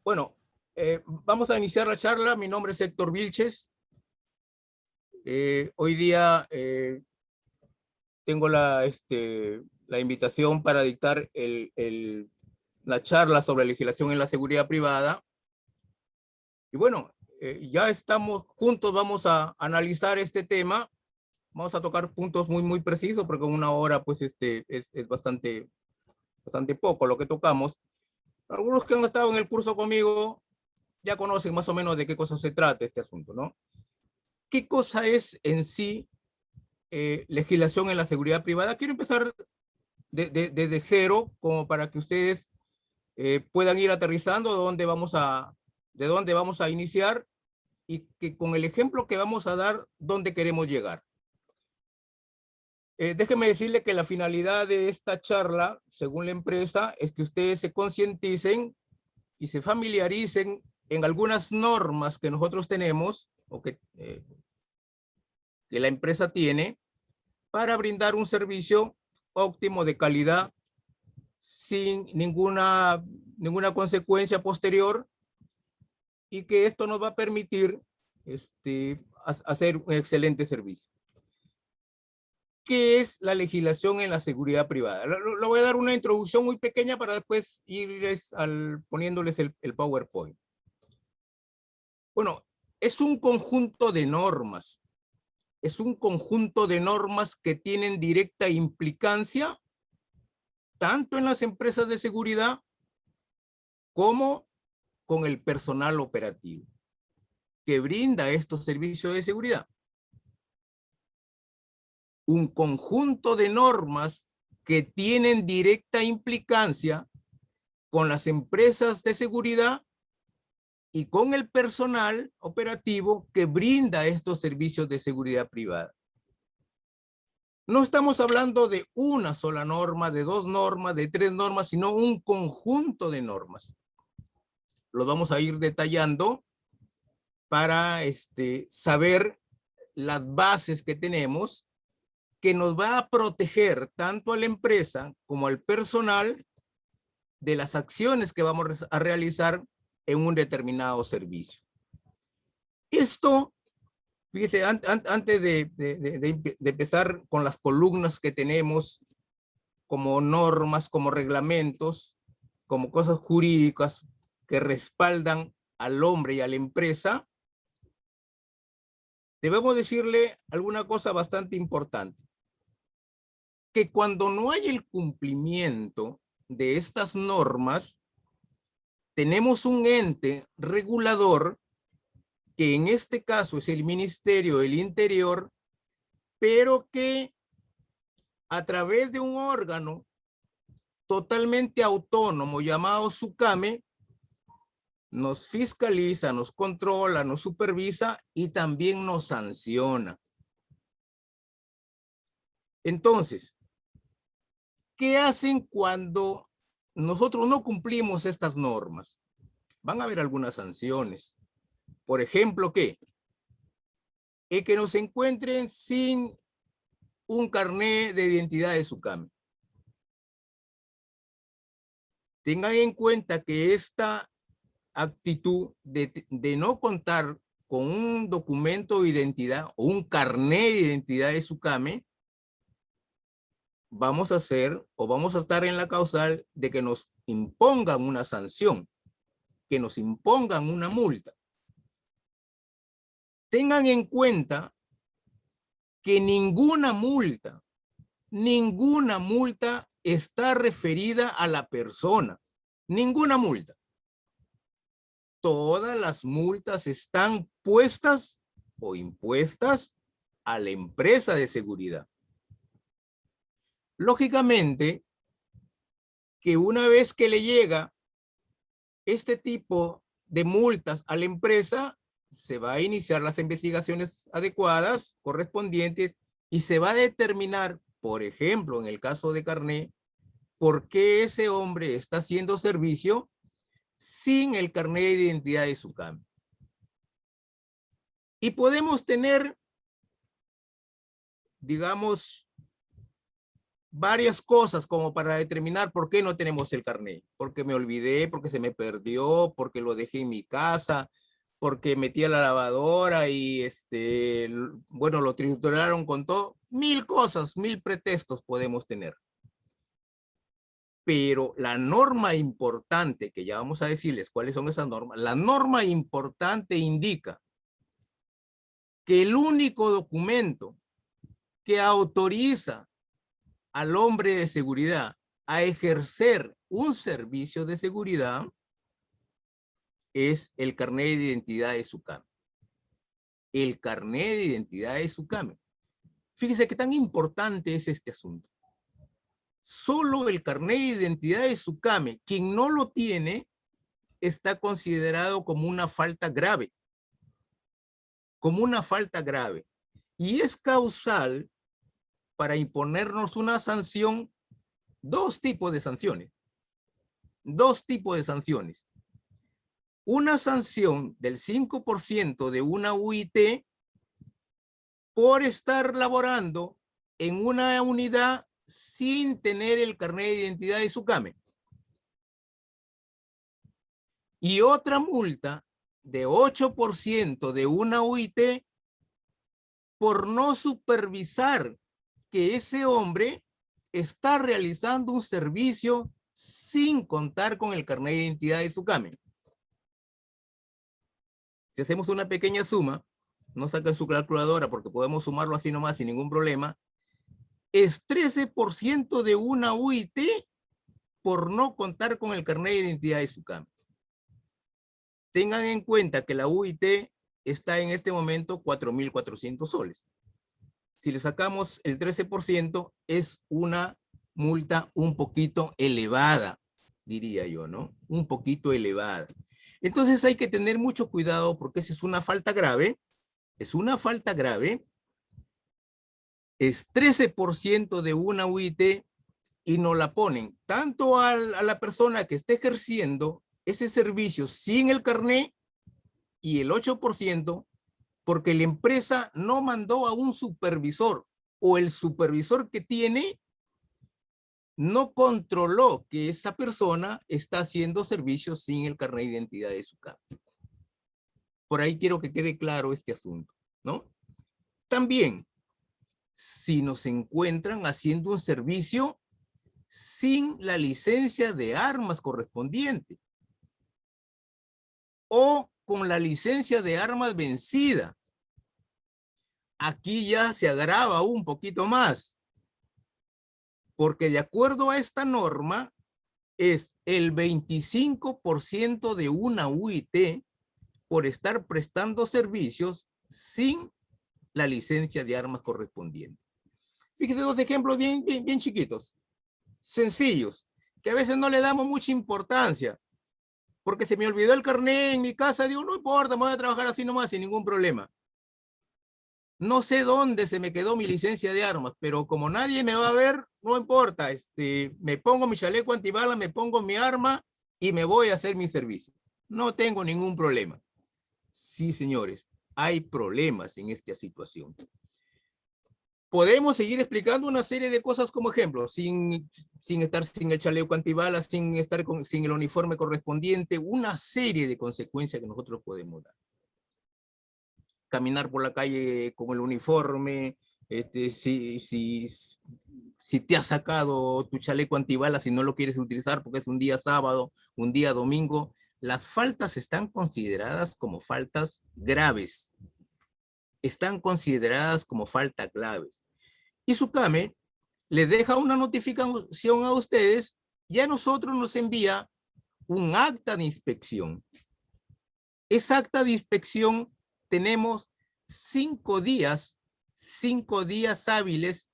Bueno, vamos a iniciar la charla. Mi nombre es Héctor Vilches. Hoy día tengo la invitación para dictar la charla sobre legislación en la seguridad privada. Y bueno, ya estamos juntos, vamos a analizar este tema. Vamos a tocar puntos muy precisos porque en una hora pues es bastante poco lo que tocamos. Algunos que han estado en el curso conmigo ya conocen más o menos de qué cosa se trata este asunto, ¿no? ¿Qué cosa es en sí legislación en la seguridad privada? Quiero empezar desde cero, como para que ustedes puedan ir aterrizando de dónde vamos a iniciar y que con el ejemplo que vamos a dar, dónde queremos llegar. Déjenme decirle que la finalidad de esta charla, según la empresa, es que ustedes se concienticen y se familiaricen en algunas normas que nosotros tenemos o que la empresa tiene para brindar un servicio óptimo de calidad sin ninguna consecuencia posterior, y que esto nos va a permitir hacer un excelente servicio. ¿Qué es la legislación en la seguridad privada? Le voy a dar una introducción muy pequeña para después irles poniéndoles el PowerPoint. Bueno, es un conjunto de normas. Es un conjunto de normas que tienen directa implicancia tanto en las empresas de seguridad como con el personal operativo que brinda estos servicios de seguridad. Un conjunto de normas que tienen directa implicancia con las empresas de seguridad y con el personal operativo que brinda estos servicios de seguridad privada. No estamos hablando de una sola norma, de dos normas, de tres normas, sino un conjunto de normas. Lo vamos a ir detallando para saber las bases que tenemos, que nos va a proteger tanto a la empresa como al personal de las acciones que vamos a realizar en un determinado servicio. Esto, fíjese, antes de empezar con las columnas que tenemos como normas, como reglamentos, como cosas jurídicas que respaldan al hombre y a la empresa, debemos decirle alguna cosa bastante importante. Que cuando no hay el cumplimiento de estas normas, tenemos un ente regulador, que en este caso es el Ministerio del Interior, pero que a través de un órgano totalmente autónomo llamado SUCAME, nos fiscaliza, nos controla, nos supervisa y también nos sanciona. Entonces, ¿qué hacen cuando nosotros no cumplimos estas normas? Van a haber algunas sanciones. Por ejemplo, ¿qué? El que nos encuentren sin un carnet de identidad de SUCAME. Tengan en cuenta que esta actitud de no contar con un documento de identidad o un carnet de identidad de SUCAME, vamos a estar en la causal de que nos impongan una sanción, que nos impongan una multa. Tengan en cuenta que ninguna multa está referida a la persona. Ninguna multa. Todas las multas están puestas o impuestas a la empresa de seguridad. Lógicamente, que una vez que le llega este tipo de multas a la empresa, se va a iniciar las investigaciones adecuadas, correspondientes, y se va a determinar, por ejemplo, en el caso de Carné, por qué ese hombre está haciendo servicio sin el carnet de identidad de SUCAME. Y podemos tener, digamos, varias cosas como para determinar por qué no tenemos el carnet. Porque me olvidé, porque se me perdió, porque lo dejé en mi casa, porque metí a la lavadora y bueno, lo trituraron con todo. Mil cosas, mil pretextos podemos tener. Pero la norma importante, que ya vamos a decirles cuáles son esas normas, la norma importante indica que el único documento que autoriza al hombre de seguridad a ejercer un servicio de seguridad es el carnet de identidad de SUCAME. El carnet de identidad de SUCAME. Fíjese qué tan importante es este asunto. Solo el carnet de identidad de SUCAME, quien no lo tiene, está considerado como una falta grave. Como una falta grave. Y es causal para imponernos una sanción, dos tipos de sanciones. Dos tipos de sanciones. Una sanción del 5% de una UIT por estar laborando en una unidad sin tener el carnet de identidad de SUCAME. Y otra multa de 8% de una UIT por no supervisar que ese hombre está realizando un servicio sin contar con el carnet de identidad de SUCAME. Si hacemos una pequeña suma, no saquen su calculadora porque podemos sumarlo así nomás sin ningún problema, es 13% de una UIT por no contar con el carnet de identidad de SUCAME. Tengan en cuenta que la UIT está en este momento 4.400 soles. Si le sacamos el 13%, es una multa un poquito elevada, diría yo, ¿no? Un poquito elevada. Entonces hay que tener mucho cuidado porque esa es una falta grave. Es una falta grave. Es 13% de una UIT y no la ponen tanto a la persona que esté ejerciendo ese servicio sin el carnet y el 8% porque la empresa no mandó a un supervisor o el supervisor que tiene no controló que esa persona está haciendo servicios sin el carnet de identidad de SUCAME. Por ahí quiero que quede claro este asunto, ¿no? También, si nos encuentran haciendo un servicio sin la licencia de armas correspondiente o con la licencia de armas vencida, aquí ya se agrava un poquito más, porque de acuerdo a esta norma es el 25% de una UIT por estar prestando servicios sin la licencia de armas correspondiente. Fíjate dos ejemplos bien chiquitos, sencillos, que a veces no le damos mucha importancia, porque se me olvidó el carnet en mi casa, digo, no importa, me voy a trabajar así nomás sin ningún problema. No sé dónde se me quedó mi licencia de armas, pero como nadie me va a ver, no importa, me pongo mi chaleco antibalas, me pongo mi arma y me voy a hacer mi servicio. No tengo ningún problema. Sí, señores, hay problemas en esta situación. Podemos seguir explicando una serie de cosas como ejemplo, sin estar sin el chaleco antibalas, sin estar sin el uniforme correspondiente, una serie de consecuencias que nosotros podemos dar. Caminar por la calle con el uniforme, si te has sacado tu chaleco antibalas y no lo quieres utilizar porque es un día sábado, un día domingo, las faltas están consideradas como faltas graves. Están consideradas como faltas graves. Y SUCAME les deja una notificación a ustedes y a nosotros nos envía un acta de inspección. Esa acta de inspección tenemos 5 días hábiles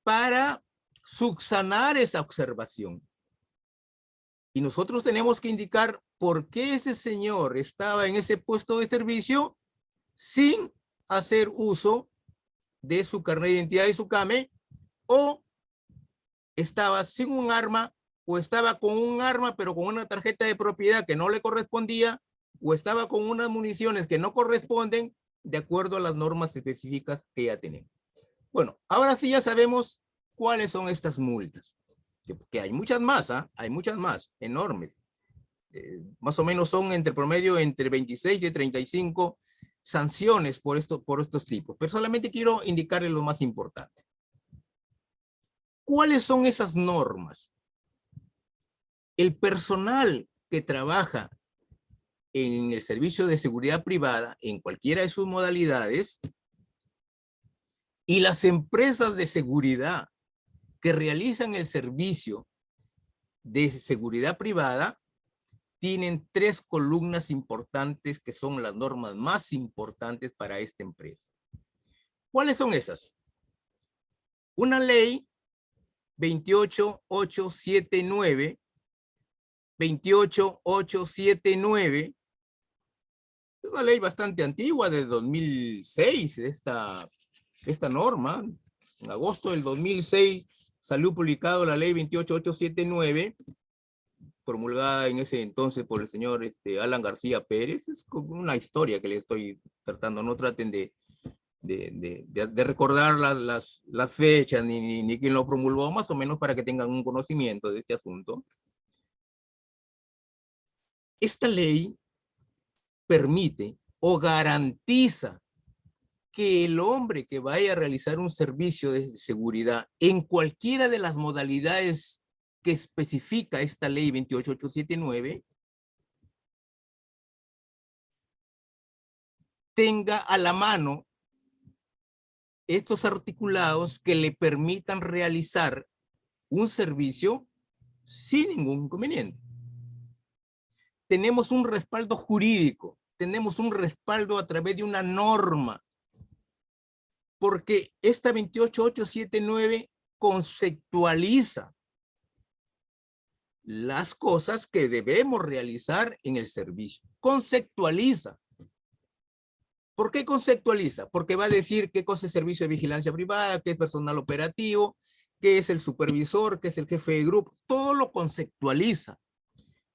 para subsanar esa observación. Y nosotros tenemos que indicar por qué ese señor estaba en ese puesto de servicio sin hacer uso de su carnet de identidad de SUCAME, o estaba sin un arma, o estaba con un arma pero con una tarjeta de propiedad que no le correspondía, o estaba con unas municiones que no corresponden de acuerdo a las normas específicas que ya tenemos. Bueno, ahora sí ya sabemos ¿Cuáles son estas multas? Que hay muchas más, ¿ah? Hay muchas más, enormes. Más o menos son entre promedio entre 26 y 35 sanciones por estos tipos. Pero solamente quiero indicarles lo más importante. ¿Cuáles son esas normas? El personal que trabaja en el servicio de seguridad privada, en cualquiera de sus modalidades, y las empresas de seguridad que realizan el servicio de seguridad privada, tienen 3 columnas importantes que son las normas más importantes para esta empresa. ¿Cuáles son esas? Una ley 28879, 28879, es una ley bastante antigua, de 2006, esta norma. En agosto del 2006 salió publicado la ley 28879, promulgada en ese entonces por el señor Alan García Pérez. Es como una historia que le estoy tratando. No traten de recordar las fechas ni quién lo promulgó, más o menos para que tengan un conocimiento de este asunto. Esta ley permite o garantiza que el hombre que vaya a realizar un servicio de seguridad en cualquiera de las modalidades que especifica esta ley 28879 tenga a la mano estos articulados que le permitan realizar un servicio sin ningún inconveniente. Tenemos un respaldo jurídico, tenemos un respaldo a través de una norma, porque esta 28879 conceptualiza las cosas que debemos realizar en el servicio. Conceptualiza. ¿Por qué conceptualiza? Porque va a decir qué cosa es servicio de vigilancia privada, qué es personal operativo, qué es el supervisor, qué es el jefe de grupo. Todo lo conceptualiza.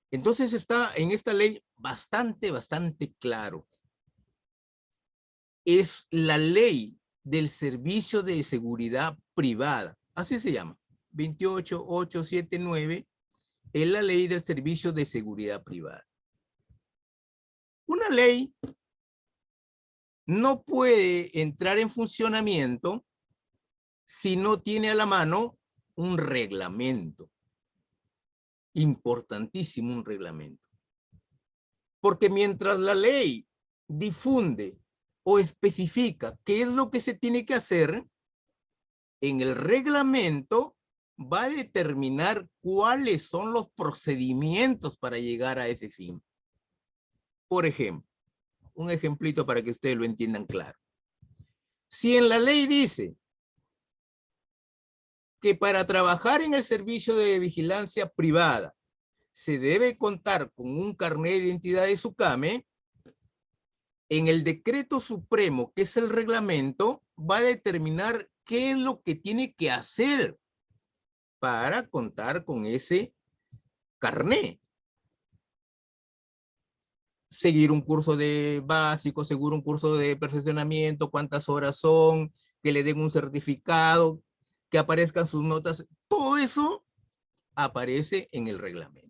Entonces está en esta ley bastante claro. Es la ley del servicio de seguridad privada. Así se llama. 28879 es la ley del servicio de seguridad privada. Una ley no puede entrar en funcionamiento si no tiene a la mano un reglamento. Importantísimo un reglamento. Porque mientras la ley difunde o especifica qué es lo que se tiene que hacer, en el reglamento va a determinar cuáles son los procedimientos para llegar a ese fin. Por ejemplo, un ejemplito para que ustedes lo entiendan claro. Si en la ley dice que para trabajar en el servicio de vigilancia privada se debe contar con un carnet de identidad de SUCAME, en el decreto supremo, que es el reglamento, va a determinar qué es lo que tiene que hacer para contar con ese carnet. Seguir un curso de básico, seguir un curso de perfeccionamiento, cuántas horas son, que le den un certificado, que aparezcan sus notas. Todo eso aparece en el reglamento.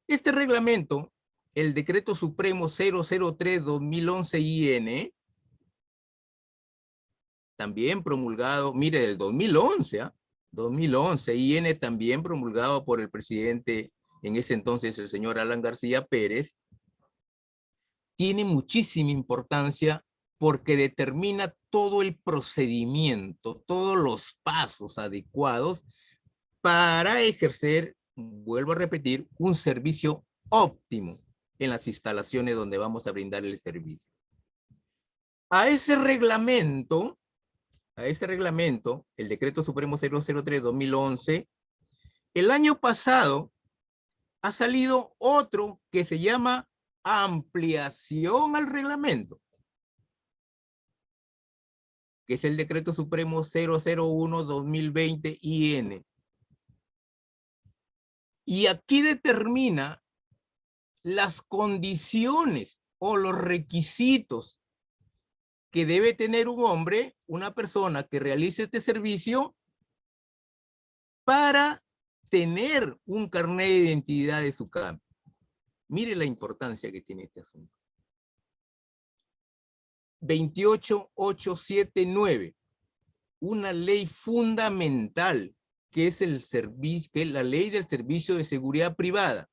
Este reglamento, el decreto supremo 003-2011 también promulgado, mire, del 2011, 2011, IN también promulgado por el presidente, en ese entonces el señor Alan García Pérez, tiene muchísima importancia porque determina todo el procedimiento, todos los pasos adecuados para ejercer, vuelvo a repetir, un servicio óptimo en las instalaciones donde vamos a brindar el servicio. A ese reglamento, el Decreto Supremo 003-2011, el año pasado ha salido otro que se llama ampliación al reglamento, que es el Decreto Supremo 001-2020 IN. Y aquí determina las condiciones o los requisitos que debe tener un hombre, una persona que realice este servicio para tener un carnet de identidad de SUCAME. Mire la importancia que tiene este asunto. 28879, una ley fundamental que es el servicio, que es la ley del servicio de seguridad privada.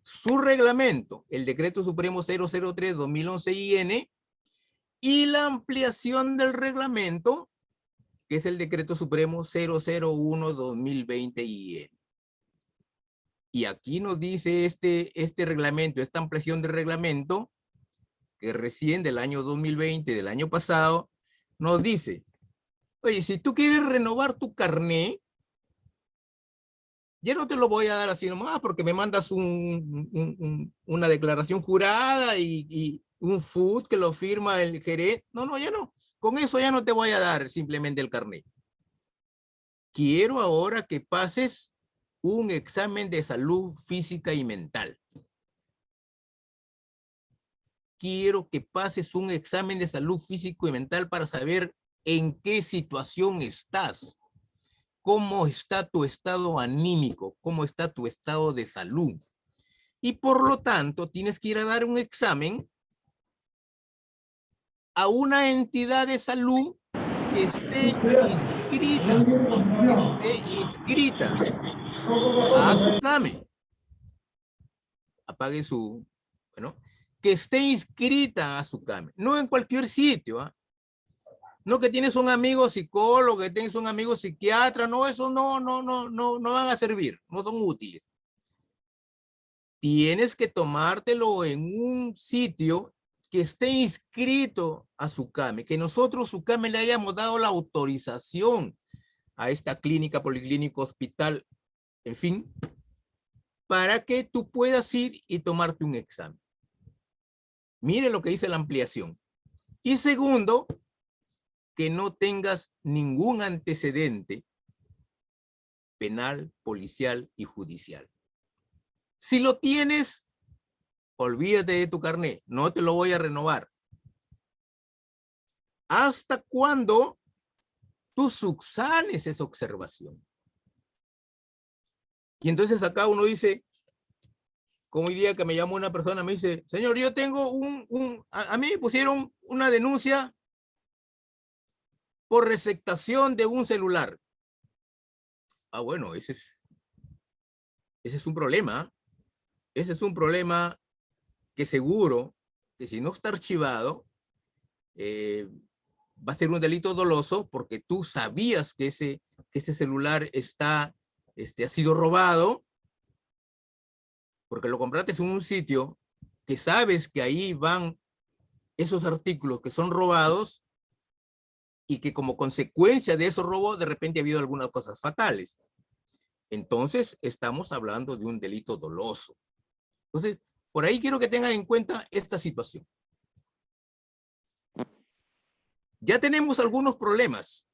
Su reglamento, el decreto supremo 003/2011 y la ampliación del reglamento, que es el decreto supremo 001/2020 IN. Y aquí nos dice este reglamento, esta ampliación de reglamento, que recién del año 2020, del año pasado, nos dice, oye, si tú quieres renovar tu carné, ya no te lo voy a dar así nomás porque me mandas una declaración jurada y un FUD que lo firma el gerente. No, ya no. Con eso ya no te voy a dar simplemente el carnet. Quiero ahora que pases un examen de salud física y mental. Quiero que pases un examen de salud físico y mental para saber en qué situación estás. Cómo está tu estado anímico, cómo está tu estado de salud. Y por lo tanto, tienes que ir a dar un examen a una entidad de salud que esté inscrita a SUCAME. Apague su, bueno, que esté inscrita a SUCAME, no en cualquier sitio, ¿eh? No que tienes un amigo psicólogo, que tienes un amigo psiquiatra, no, eso no van a servir, no son útiles. Tienes que tomártelo en un sitio que esté inscrito a SUCAME, que nosotros SUCAME le hayamos dado la autorización a esta clínica, policlínico, hospital, en fin, para que tú puedas ir y tomarte un examen. Mire lo que dice la ampliación. Y segundo, que no tengas ningún antecedente penal, policial y judicial. Si lo tienes, olvídate de tu carnet, no te lo voy a renovar. ¿Hasta cuándo tú subsanes esa observación? Y entonces acá uno dice, como hoy día que me llamó una persona, me dice, señor, yo tengo a mí me pusieron una denuncia por receptación de un celular. Ah, bueno, ese es un problema. Ese es un problema que seguro que si no está archivado, va a ser un delito doloso porque tú sabías que ese celular ha sido robado, porque lo compraste en un sitio que sabes que ahí van esos artículos que son robados y que como consecuencia de esos robos de repente ha habido algunas cosas fatales. Entonces estamos hablando de un delito doloso. Entonces, por ahí quiero que tengan en cuenta esta situación. Ya tenemos algunos problemas.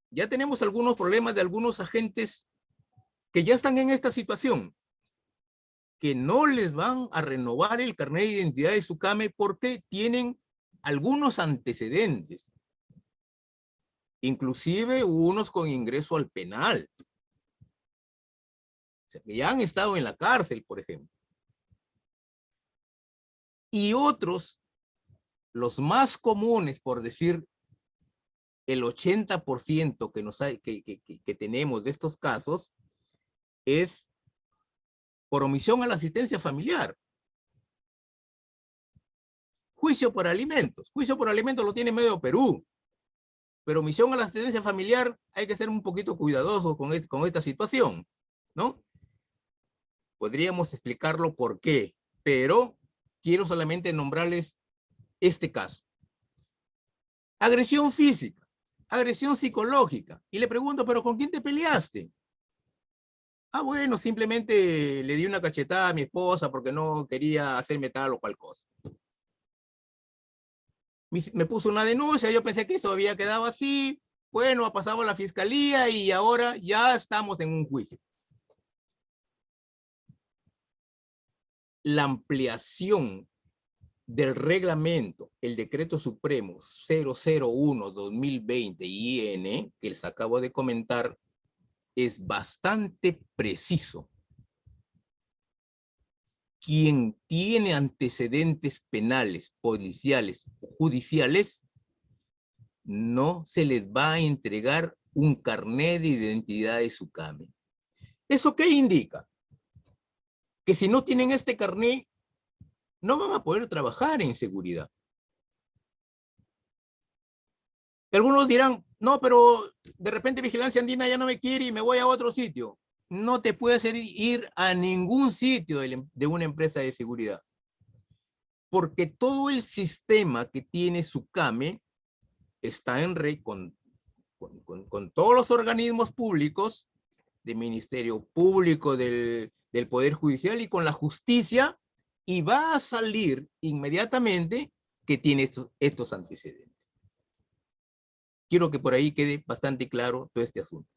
Ya tenemos algunos problemas de algunos agentes que ya están en esta situación, que no les van a renovar el carnet de identidad de SUCAME porque tienen algunos antecedentes, inclusive unos con ingreso al penal. O sea, que ya han estado en la cárcel, por ejemplo. Y otros, los más comunes, por decir, el 80% que tenemos de estos casos, es por omisión a la asistencia familiar. Juicio por alimentos. Juicio por alimentos lo tiene medio Perú. Pero omisión a la asistencia familiar, hay que ser un poquito cuidadoso con esta situación, ¿no? Podríamos explicarlo por qué, pero quiero solamente nombrarles este caso. Agresión física, agresión psicológica. Y le pregunto, ¿pero con quién te peleaste? Ah, bueno, simplemente le di una cachetada a mi esposa porque no quería hacerme tal o cual cosa. Me puso una denuncia, yo pensé que eso había quedado así. Bueno, ha pasado a la fiscalía y ahora ya estamos en un juicio. La ampliación del reglamento, el decreto supremo 001-2020 IN, que les acabo de comentar, es bastante preciso. Quien tiene antecedentes penales, policiales o judiciales, no se les va a entregar un carnet de identidad de SUCAME. ¿Eso qué indica? Que si no tienen este carnet, no van a poder trabajar en seguridad. Algunos dirán, no, pero de repente Vigilancia Andina ya no me quiere y me voy a otro sitio. No te puedes ir a ningún sitio de una empresa de seguridad. Porque todo el sistema que tiene SUCAME está en red con todos los organismos públicos, del Ministerio Público, del Poder Judicial y con la justicia, y va a salir inmediatamente que tiene estos antecedentes. Quiero que por ahí quede bastante claro todo este asunto.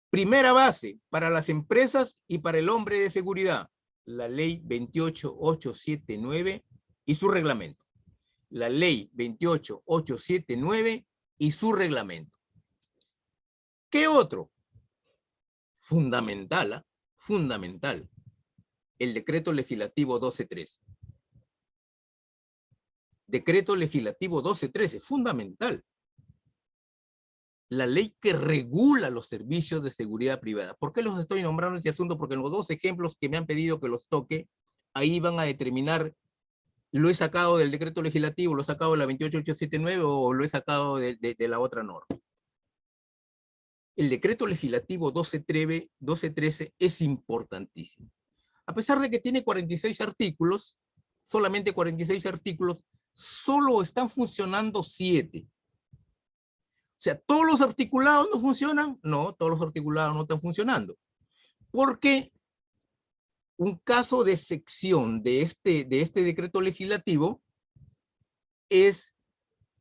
Primera base para las empresas y para el hombre de seguridad, la ley 28879 y su reglamento. La ley 28879 y su reglamento. ¿Qué otro? Fundamental, fundamental. El decreto legislativo 1213. Decreto legislativo 1213, fundamental. La ley que regula los servicios de seguridad privada. ¿Por qué los estoy nombrando este asunto? Porque en los dos ejemplos que me han pedido que los toque, ahí van a determinar, lo he sacado del decreto legislativo, lo he sacado de la 28879 o lo he sacado de la otra norma. El decreto legislativo 1213 es importantísimo. A pesar de que tiene 46 artículos, solamente 46 artículos, solo están funcionando 7. O sea, ¿todos los articulados no funcionan? No, todos los articulados no están funcionando. Porque un caso de excepción de este decreto legislativo es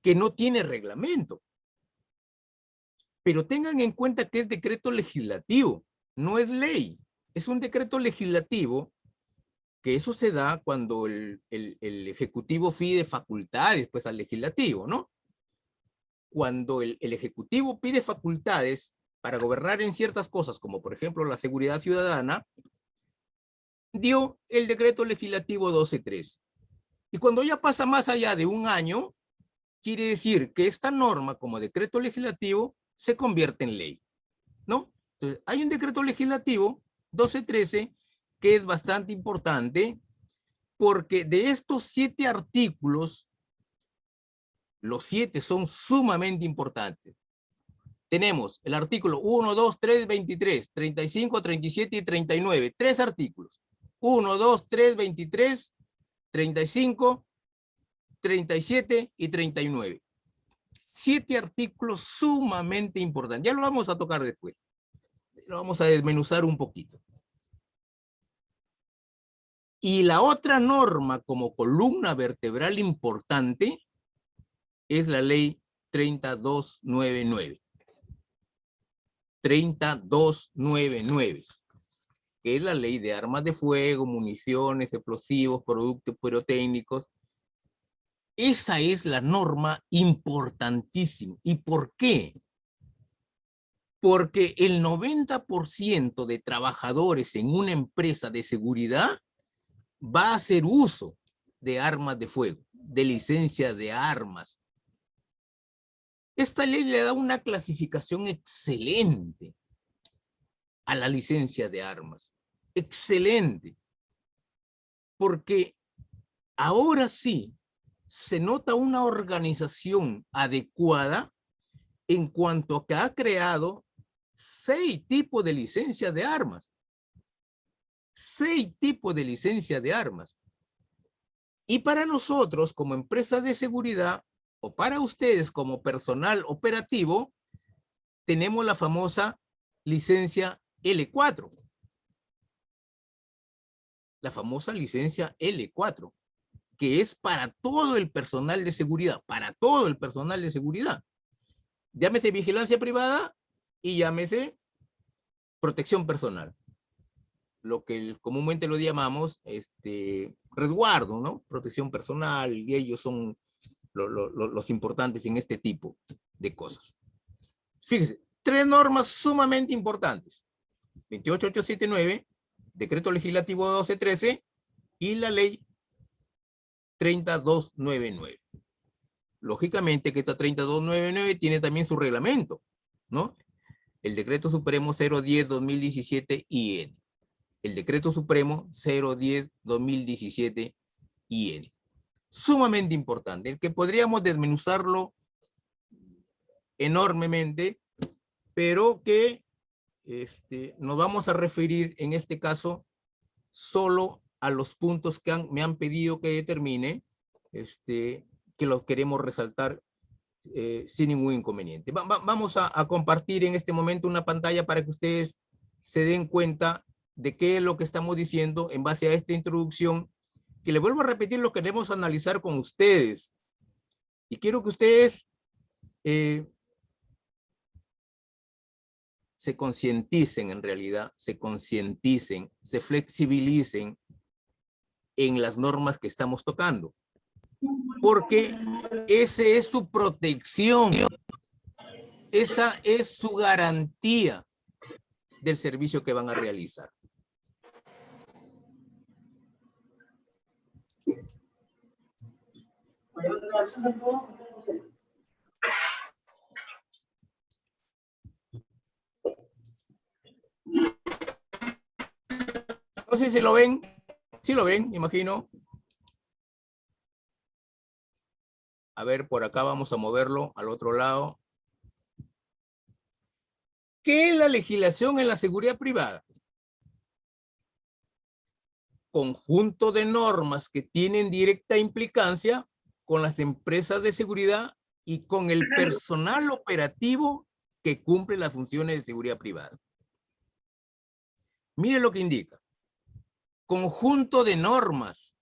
que no tiene reglamento. Pero tengan en cuenta que es decreto legislativo, no es ley. Es un decreto legislativo que eso se da cuando el Ejecutivo pide facultades pues, al Legislativo, ¿no? Cuando el Ejecutivo pide facultades para gobernar en ciertas cosas, como por ejemplo la seguridad ciudadana, dio el decreto legislativo 1213. Y cuando ya pasa más allá de un año, quiere decir que esta norma como decreto legislativo se convierte en ley, ¿no? Entonces, hay un decreto legislativo 1213 que es bastante importante porque de estos 7 artículos, los 7 son sumamente importantes. Tenemos el artículo 1, 2, 3, 23, 35, 37 y 39. 3 artículos. 1, 2, 3, 23, 35, 37 y 39. 7 artículos sumamente importantes. Ya lo vamos a tocar después. Lo vamos a desmenuzar un poquito. Y la otra norma como columna vertebral importante es la ley 30299. 30299, que es la ley de armas de fuego, municiones, explosivos, productos pirotécnicos. Esa es la norma importantísima. ¿Y por qué? Porque el 90% de trabajadores en una empresa de seguridad va a hacer uso de armas de fuego, de licencia de armas. Esta ley le da una clasificación excelente a la licencia de armas. Excelente. Porque ahora sí se nota una organización adecuada en cuanto a que ha creado 6 tipos de licencia de armas. 6 tipos de licencia de armas. Y para nosotros, como empresa de seguridad, o para ustedes como personal operativo, tenemos la famosa licencia L4. La famosa licencia L4, que es para todo el personal de seguridad, para todo el personal de seguridad. Llámese vigilancia privada y llámese protección personal. lo que comúnmente lo llamamos resguardo, ¿no? Protección personal, y ellos son los importantes en este tipo de cosas. Fíjese, tres normas sumamente importantes. 28879, Decreto Legislativo 1213 y la Ley 30299. Lógicamente que esta 30299 tiene también su reglamento, ¿no? El Decreto Supremo 010-2017-IN. El Decreto Supremo 010-2017-IN. Sumamente importante, el que podríamos desmenuzarlo enormemente, pero que nos vamos a referir en este caso solo a los puntos que me han pedido que determine, que los queremos resaltar sin ningún inconveniente. Vamos a compartir en este momento una pantalla para que ustedes se den cuenta de qué es lo que estamos diciendo en base a esta introducción, que le vuelvo a repetir, lo queremos analizar con ustedes. Y quiero que ustedes se concienticen en realidad, se concienticen, se flexibilicen en las normas que estamos tocando. Porque esa es su protección, esa es su garantía del servicio que van a realizar. No sé si lo ven, sí lo ven, me imagino. A ver, por acá vamos a moverlo al otro lado. ¿Qué es la legislación en la seguridad privada? Conjunto de normas que tienen directa implicancia con las empresas de seguridad y con el personal operativo que cumple las funciones de seguridad privada. Mire lo que indica. Conjunto de normas.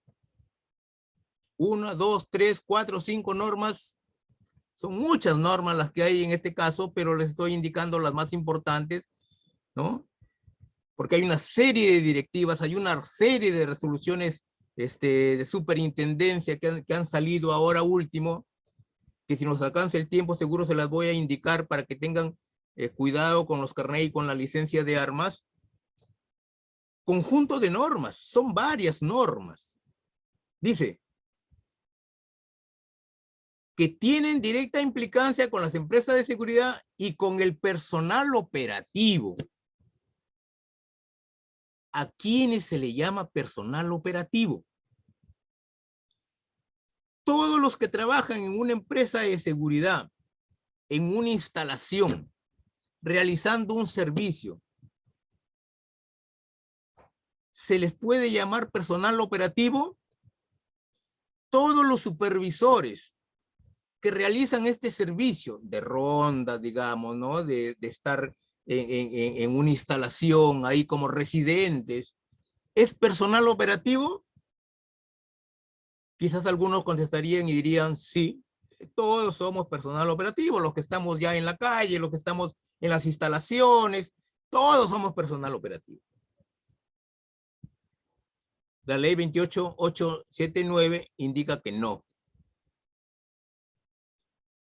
1, 2, 3, 4, 5 normas. Son muchas normas las que hay en este caso, pero les estoy indicando las más importantes, ¿no? Porque hay una serie de directivas, hay una serie de resoluciones de superintendencia que han salido ahora último, que si nos alcanza el tiempo seguro se las voy a indicar para que tengan cuidado con los carnets y con la licencia de armas. Conjunto de normas, son varias normas. Dice que tienen directa implicancia con las empresas de seguridad y con el personal operativo. ¿A quiénes se le llama personal operativo? Todos los que trabajan en una empresa de seguridad, en una instalación, realizando un servicio, ¿se les puede llamar personal operativo? Todos los supervisores que realizan este servicio de ronda, digamos, ¿no? De estar en una instalación ahí como residentes, ¿es personal operativo? Quizás algunos contestarían y dirían, sí, todos somos personal operativo, los que estamos ya en la calle, los que estamos en las instalaciones, todos somos personal operativo. La ley 28879 indica que no.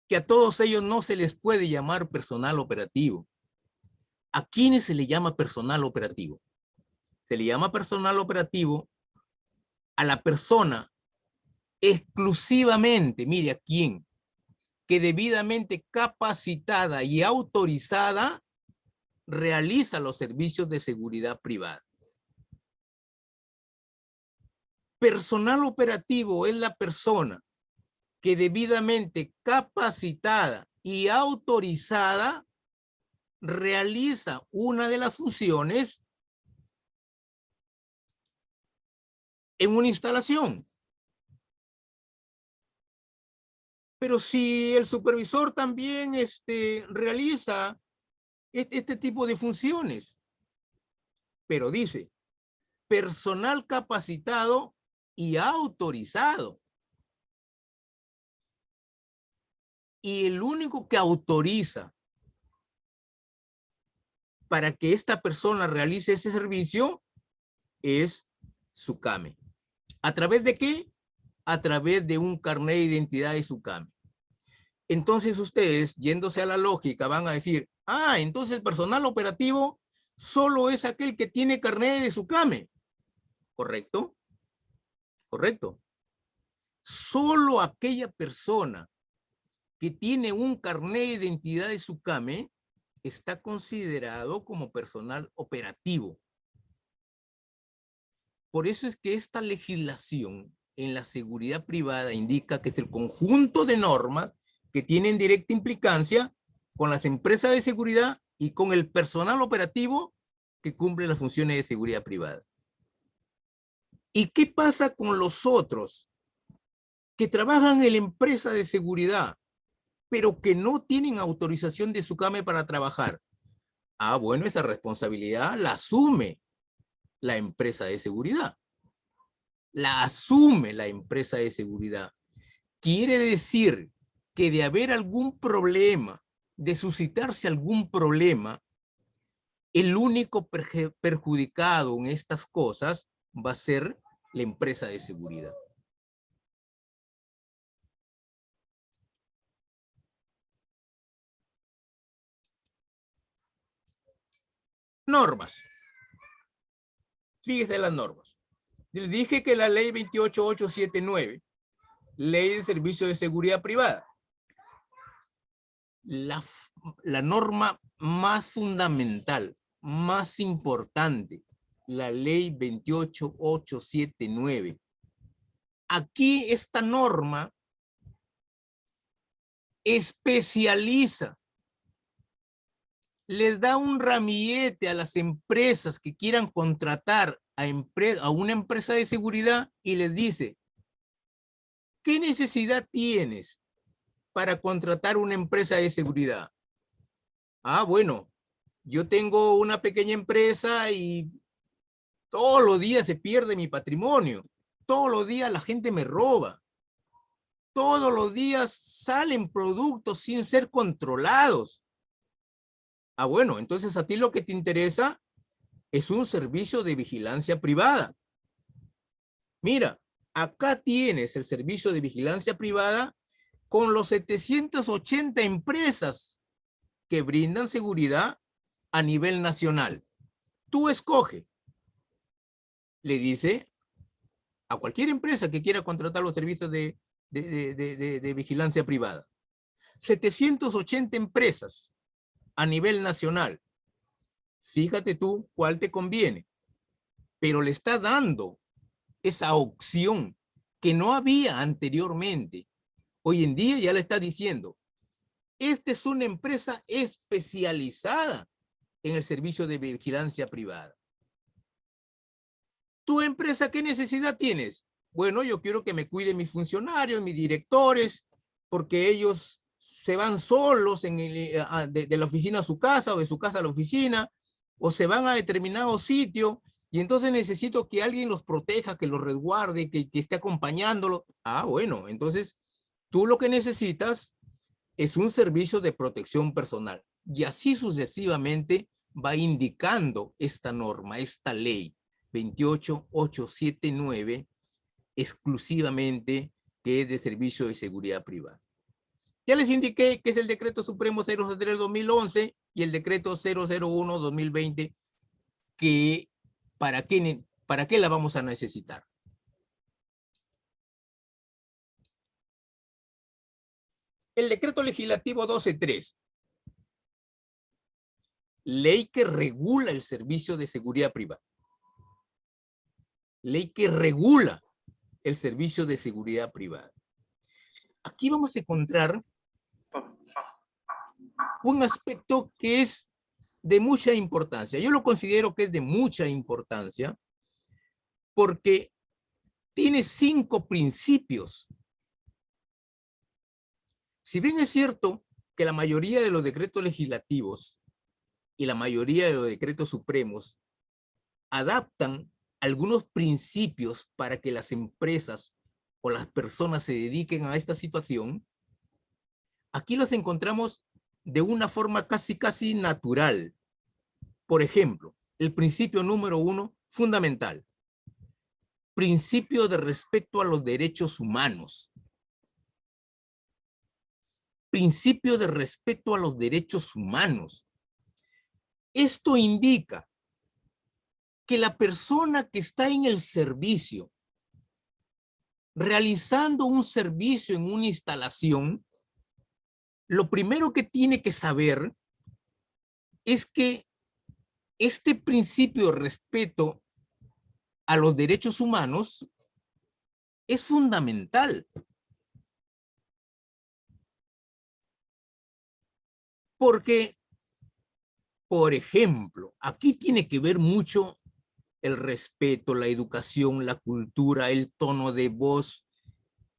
Que a todos ellos no se les puede llamar personal operativo. ¿A quiénes se le llama personal operativo? Se le llama personal operativo a la persona exclusivamente, mire a quién, que debidamente capacitada y autorizada realiza los servicios de seguridad privada. Personal operativo es la persona que debidamente capacitada y autorizada realiza una de las funciones en una instalación. Pero si el supervisor también realiza este tipo de funciones, pero dice personal capacitado y autorizado. Y el único que autoriza para que esta persona realice ese servicio es SUCAME. ¿A través de qué? A través de un carnet de identidad de SUCAME. Entonces ustedes, yéndose a la lógica, van a decir, ah, entonces el personal operativo solo es aquel que tiene carnet de SUCAME. ¿Correcto? Correcto. Solo aquella persona que tiene un carnet de identidad de SUCAME está considerado como personal operativo. Por eso es que esta legislación en la seguridad privada indica que es el conjunto de normas que tienen directa implicancia con las empresas de seguridad y con el personal operativo que cumple las funciones de seguridad privada. ¿Y qué pasa con los otros que trabajan en la empresa de seguridad, pero que no tienen autorización de SUCAME para trabajar? Ah, bueno, esa responsabilidad la asume la empresa de seguridad. La asume la empresa de seguridad. Quiere decir que de haber algún problema, de suscitarse algún problema, el único perjudicado en estas cosas va a ser la empresa de seguridad. Normas. Fíjese las normas. Les dije que la ley 28879, ley de servicio de seguridad privada, la norma más fundamental, más importante, la ley 28879. Aquí esta norma especializa, les da un ramillete a las empresas que quieran contratar a una empresa de seguridad y les dice, ¿qué necesidad tienes para contratar una empresa de seguridad? Ah, bueno, yo tengo una pequeña empresa y todos los días se pierde mi patrimonio. Todos los días la gente me roba. Todos los días salen productos sin ser controlados. Ah, bueno, entonces a ti lo que te interesa es un servicio de vigilancia privada. Mira, acá tienes el servicio de vigilancia privada con los 780 empresas que brindan seguridad a nivel nacional. Tú escoge. Le dice a cualquier empresa que quiera contratar los servicios de vigilancia privada. 780 empresas a nivel nacional. Fíjate tú cuál te conviene. Pero le está dando esa opción que no había anteriormente. Hoy en día ya le está diciendo, esta es una empresa especializada en el servicio de vigilancia privada. ¿Tu empresa qué necesidad tienes? Bueno, yo quiero que me cuiden mis funcionarios, mis directores, porque ellos se van solos de la oficina a su casa o de su casa a la oficina, o se van a determinado sitio, y entonces necesito que alguien los proteja, que los resguarde, que esté acompañándolo. Ah, bueno, entonces tú lo que necesitas es un servicio de protección personal. Y así sucesivamente va indicando esta norma, esta ley 28879, exclusivamente que es de servicio de seguridad privada. Ya les indiqué que es el decreto supremo 003/2011 y el decreto 001/2020, que ¿para qué la vamos a necesitar? El decreto legislativo 12.3, ley que regula el servicio de seguridad privada. Ley que regula el servicio de seguridad privada. Aquí vamos a encontrar un aspecto que es de mucha importancia. Yo lo considero que es de mucha importancia porque tiene 5 principios. Si bien es cierto que la mayoría de los decretos legislativos y la mayoría de los decretos supremos adaptan algunos principios para que las empresas o las personas se dediquen a esta situación, aquí los encontramos de una forma casi natural. Por ejemplo, el principio número 1, fundamental. principio de respeto a los derechos humanos. Principio de respeto a los derechos humanos. Esto indica que la persona que está en el servicio, realizando un servicio en una instalación, lo primero que tiene que saber es que este principio de respeto a los derechos humanos es fundamental. Porque, por ejemplo, aquí tiene que ver mucho el respeto, la educación, la cultura, el tono de voz,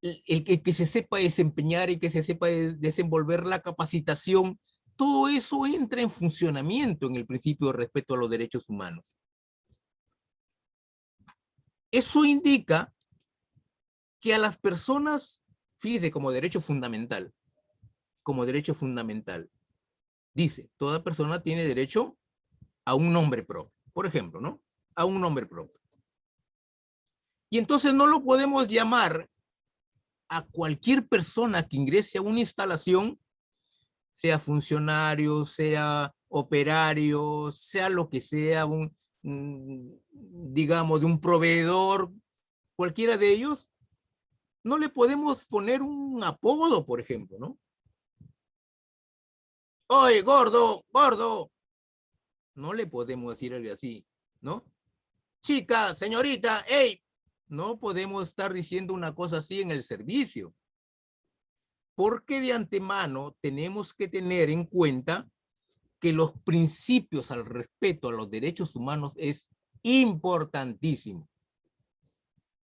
el que se sepa desempeñar y que se sepa desenvolver la capacitación. Todo eso entra en funcionamiento en el principio de respeto a los derechos humanos. Eso indica que a las personas, fíjese, como derecho fundamental, dice, toda persona tiene derecho a un nombre propio, por ejemplo, ¿no? A un nombre propio. Y entonces no lo podemos llamar a cualquier persona que ingrese a una instalación, sea funcionario, sea operario, sea lo que sea, digamos, de un proveedor, cualquiera de ellos, no le podemos poner un apodo, por ejemplo, ¿no? Oye, gordo, gordo. No le podemos decirle así, ¿no? Chica, señorita, hey. No podemos estar diciendo una cosa así en el servicio. Porque de antemano tenemos que tener en cuenta que los principios al respeto a los derechos humanos es importantísimo.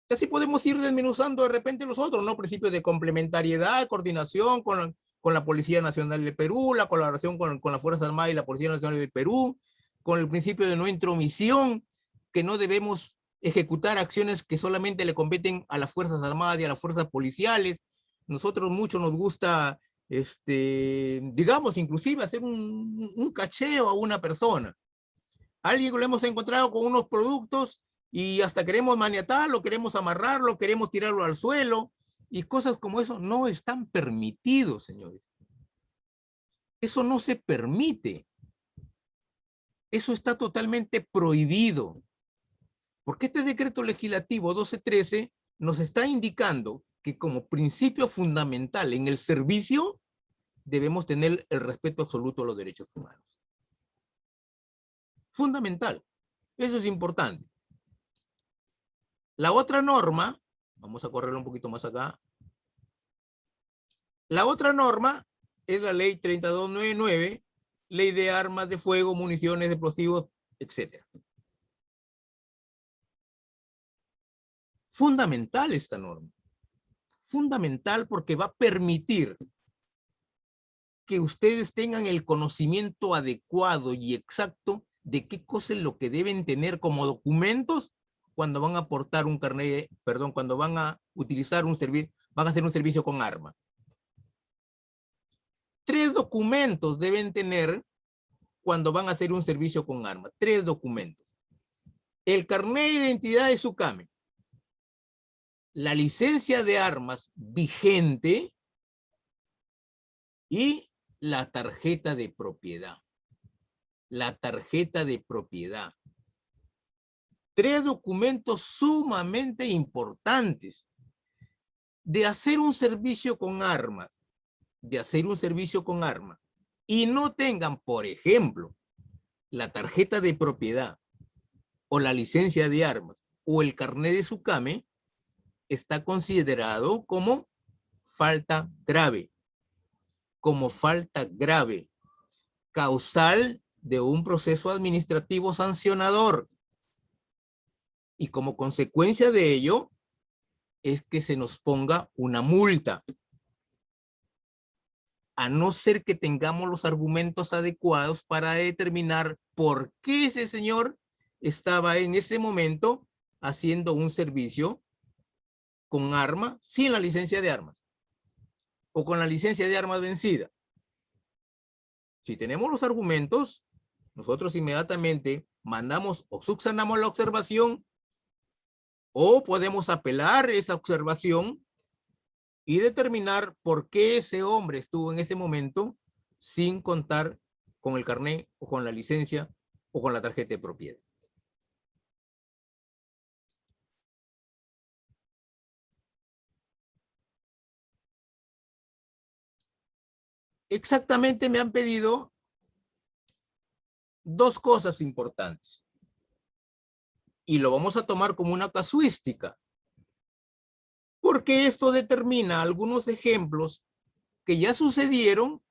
Así podemos ir desmenuzando de repente los otros, ¿no? Principios de complementariedad, coordinación con la Policía Nacional del Perú, la colaboración con las Fuerzas Armadas y la Policía Nacional del Perú, con el principio de no intromisión, que no debemos ejecutar acciones que solamente le competen a las Fuerzas Armadas y a las fuerzas policiales. Nosotros mucho nos gusta, digamos, inclusive hacer un cacheo a una persona. Alguien que lo hemos encontrado con unos productos y hasta queremos maniatarlo, queremos amarrarlo, queremos tirarlo al suelo, y cosas como eso no están permitidos, señores. Eso no se permite. Eso está totalmente prohibido. Porque este decreto legislativo 1213 nos está indicando que como principio fundamental en el servicio debemos tener el respeto absoluto a los derechos humanos. Fundamental. Eso es importante. La otra norma, vamos a correrlo un poquito más acá. La otra norma es la ley 3299, ley de armas de fuego, municiones, explosivos, etc. Fundamental esta norma. Fundamental porque va a permitir que ustedes tengan el conocimiento adecuado y exacto de qué cosa es lo que deben tener como documentos cuando van a aportar un carnet, perdón, cuando van a utilizar un servicio, van a hacer un servicio con arma. 3 documentos deben tener cuando van a hacer un servicio con arma. 3 documentos. El carnet de identidad de su CAME, la licencia de armas vigente y la tarjeta de propiedad. La tarjeta de propiedad. 3 documentos sumamente importantes. De hacer un servicio con armas, y no tengan, por ejemplo, la tarjeta de propiedad o la licencia de armas o el carnet de su CAME, está considerado como falta grave, causal de un proceso administrativo sancionador. Y como consecuencia de ello, es que se nos ponga una multa. A no ser que tengamos los argumentos adecuados para determinar por qué ese señor estaba en ese momento haciendo un servicio con arma sin la licencia de armas o con la licencia de armas vencida. Si tenemos los argumentos, nosotros inmediatamente mandamos o subsanamos la observación O podemos apelar esa observación y determinar por qué ese hombre estuvo en ese momento sin contar con el carnet o con la licencia o con la tarjeta de propiedad. Exactamente me han pedido dos cosas importantes. Y lo vamos a tomar como una casuística. Porque esto determina algunos ejemplos que ya sucedieron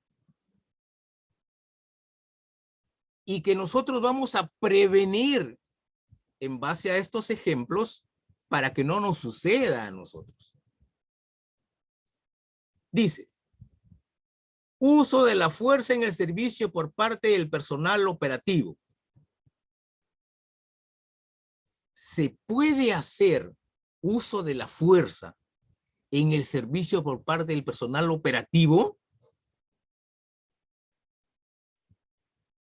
y que nosotros vamos a prevenir en base a estos ejemplos para que no nos suceda a nosotros. Dice, uso de la fuerza en el servicio por parte del personal operativo. ¿Se puede hacer uso de la fuerza en el servicio por parte del personal operativo?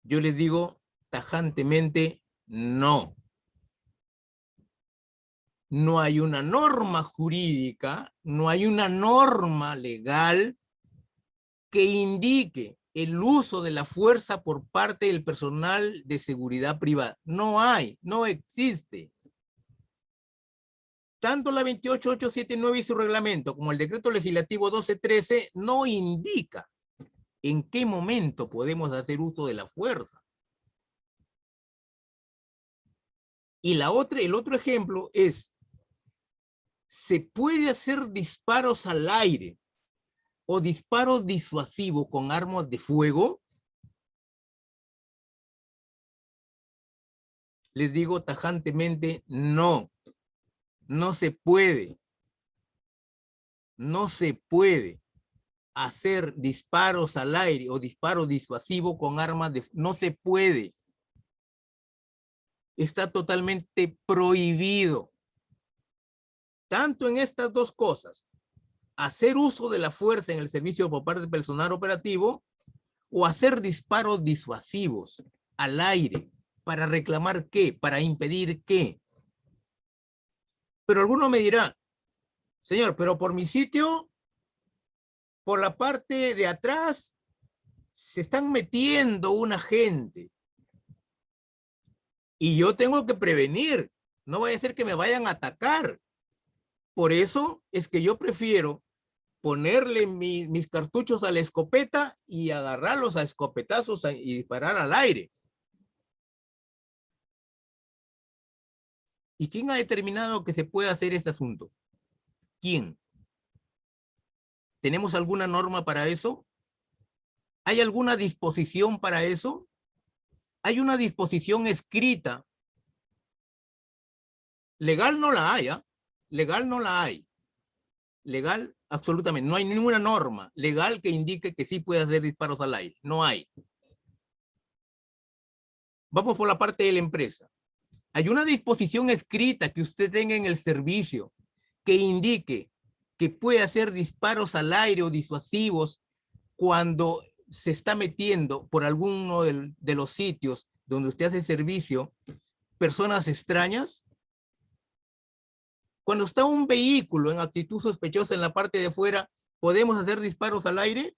Yo les digo tajantemente no. No hay una norma jurídica, no hay una norma legal que indique el uso de la fuerza por parte del personal de seguridad privada. No hay, no existe. Tanto la 28879 y su reglamento como el decreto legislativo 1213 no indica en qué momento podemos hacer uso de la fuerza. Y el otro ejemplo es, ¿se puede hacer disparos al aire o disparos disuasivos con armas de fuego? Les digo tajantemente, no. No se puede. No se puede hacer disparos al aire o disparos disuasivos con armas de fuego. No se puede. Está totalmente prohibido. Tanto en estas dos cosas, hacer uso de la fuerza en el servicio por parte del personal operativo o hacer disparos disuasivos al aire. ¿Para reclamar qué? ¿Para impedir qué? Pero alguno me dirá, señor, pero por mi sitio, por la parte de atrás, se están metiendo una gente. Y yo tengo que prevenir. No vaya a ser que me vayan a atacar. Por eso es que yo prefiero ponerle mis cartuchos a la escopeta y agarrarlos a escopetazos y disparar al aire. ¿Y quién ha determinado que se puede hacer ese asunto? ¿Quién? ¿Tenemos alguna norma para eso? ¿Hay alguna disposición para eso? ¿Hay una disposición escrita? Legal no la hay, ¿eh? Legal no la hay. Legal, absolutamente. No hay ninguna norma legal que indique que sí puede hacer disparos al aire. No hay. Vamos por la parte de la empresa. Hay una disposición escrita que usted tenga en el servicio que indique que puede hacer disparos al aire o disuasivos cuando se está metiendo por alguno de los sitios donde usted hace servicio personas extrañas. Cuando está un vehículo en actitud sospechosa en la parte de fuera, ¿podemos hacer disparos al aire?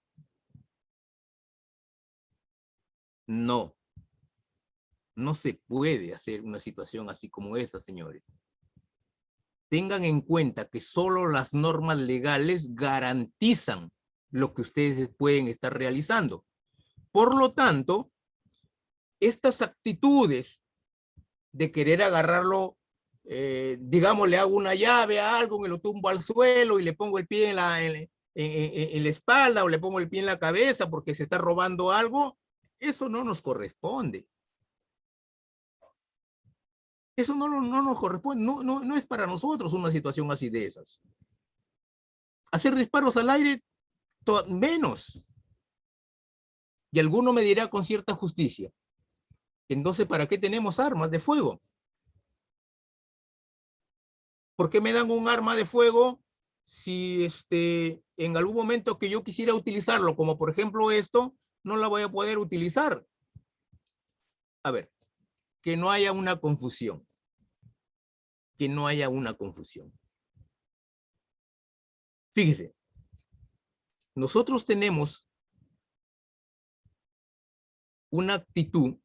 No. No se puede hacer una situación así como esa, señores. Tengan en cuenta que solo las normas legales garantizan lo que ustedes pueden estar realizando. Por lo tanto, estas actitudes de querer agarrarlo, digamos, le hago una llave a algo, me lo tumbo al suelo y le pongo el pie en la espalda o le pongo el pie en la cabeza porque se está robando algo, eso no nos corresponde. Eso no nos corresponde, no es para nosotros una situación así de esas. Hacer disparos al aire, menos. Y alguno me dirá con cierta justicia, entonces, ¿para qué tenemos armas de fuego? ¿Por qué me dan un arma de fuego si en algún momento que yo quisiera utilizarlo, como por ejemplo esto, no la voy a poder utilizar? A ver, que no haya una confusión. que no haya una confusión. Fíjese, nosotros tenemos una actitud,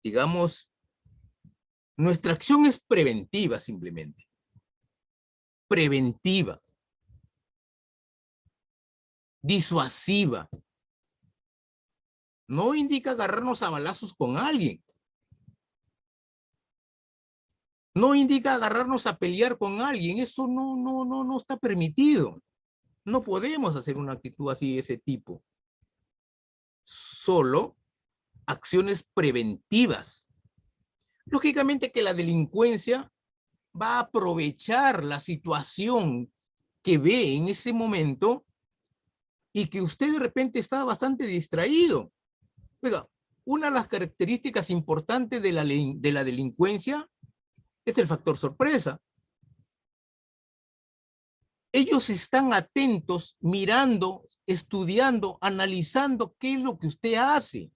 digamos, nuestra acción es preventiva simplemente. Preventiva. Disuasiva. No indica agarrarnos a balazos con alguien. No indica agarrarnos a pelear con alguien. Eso no está permitido. No podemos hacer una actitud así de ese tipo. Solo acciones preventivas. Lógicamente que la delincuencia va a aprovechar la situación que ve en ese momento y que usted de repente está bastante distraído. Oiga, una de las características importantes de la delincuencia es el factor sorpresa. Ellos están atentos, mirando, estudiando, analizando qué es lo que usted hace.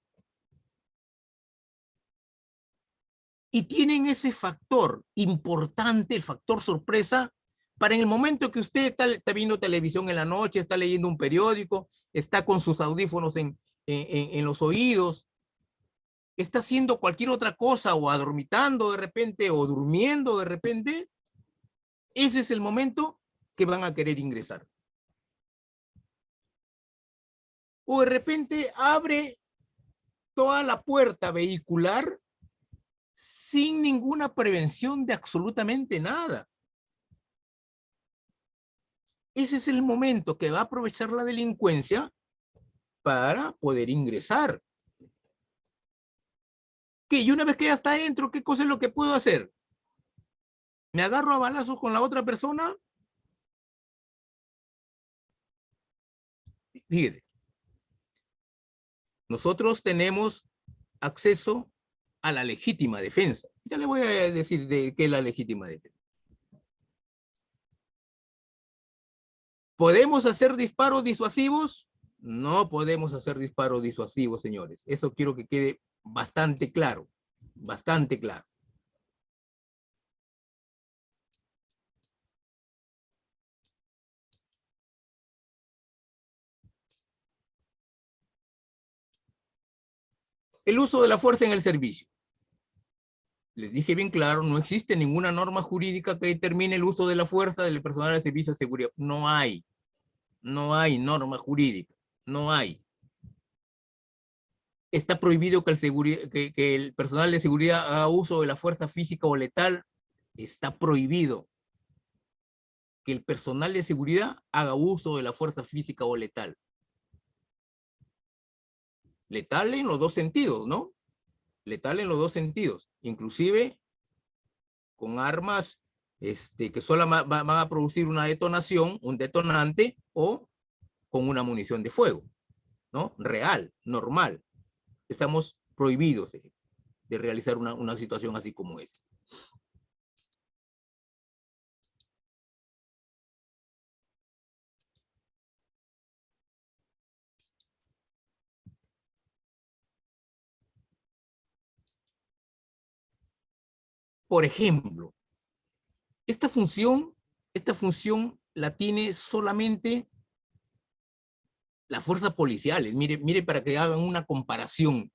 Y tienen ese factor importante, el factor sorpresa, para en el momento que usted está viendo televisión en la noche, está leyendo un periódico, está con sus audífonos en los oídos, está haciendo cualquier otra cosa o adormitando de repente o durmiendo de repente, ese es el momento que van a querer ingresar. O de repente abre toda la puerta vehicular sin ninguna prevención de absolutamente nada. Ese es el momento que va a aprovechar la delincuencia para poder ingresar. ¿Qué? Y una vez que ya está adentro, ¿qué cosa es lo que puedo hacer? ¿Me agarro a balazos con la otra persona? Fíjate, nosotros tenemos acceso a la legítima defensa. Ya le voy a decir de qué es la legítima defensa. ¿Podemos hacer disparos disuasivos? No podemos hacer disparos disuasivos, señores. Eso quiero que quede bastante claro. Bastante claro. El uso de la fuerza en el servicio. Les dije bien claro, no existe ninguna norma jurídica que determine el uso de la fuerza del personal de servicio de seguridad. No hay. No hay norma jurídica. No hay. Está prohibido que el personal de seguridad haga uso de la fuerza física o letal. Está prohibido que el personal de seguridad haga uso de la fuerza física o letal. Letal en los dos sentidos, ¿no? Letal en los dos sentidos. Inclusive con armas que solo van a producir una detonación, un detonante, o con una munición de fuego, ¿no? Real, normal. Estamos prohibidos de realizar una situación así como esa. Por ejemplo, esta función la tiene solamente las fuerzas policiales. Mire para que hagan una comparación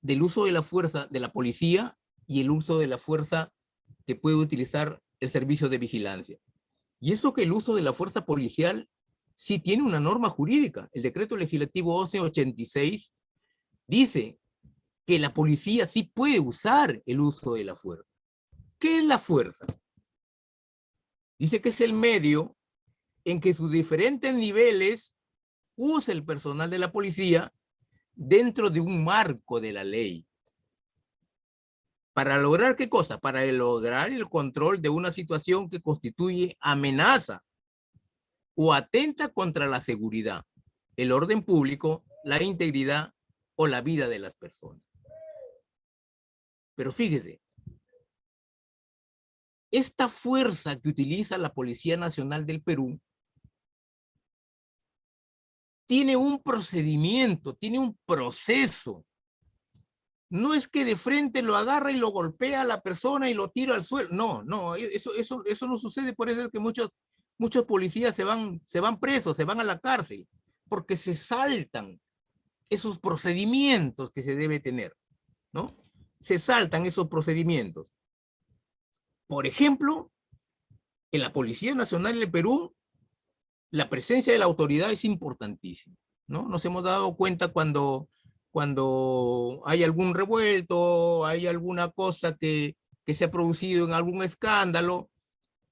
del uso de la fuerza de la policía y el uso de la fuerza que puede utilizar el servicio de vigilancia. Y eso que el uso de la fuerza policial sí tiene una norma jurídica. El decreto legislativo 1186 dice que la policía sí puede usar el uso de la fuerza. ¿Qué es la fuerza? Dice que es el medio en que sus diferentes niveles usa el personal de la policía dentro de un marco de la ley. ¿Para lograr qué cosa? Para lograr el control de una situación que constituye amenaza o atenta contra la seguridad, el orden público, la integridad o la vida de las personas. Pero fíjese, esta fuerza que utiliza la Policía Nacional del Perú tiene un procedimiento, tiene un proceso no es que de frente lo agarra y lo golpea a la persona y lo tira al suelo. No, no, eso no sucede. Por eso es que muchos policías se van presos, se van a la cárcel, porque se saltan esos procedimientos que se debe tener, ¿no? Se saltan esos procedimientos. Por ejemplo, en la Policía Nacional del Perú, la presencia de la autoridad es importantísima, ¿no? Nos hemos dado cuenta cuando hay algún revuelto, hay alguna cosa que se ha producido en algún escándalo,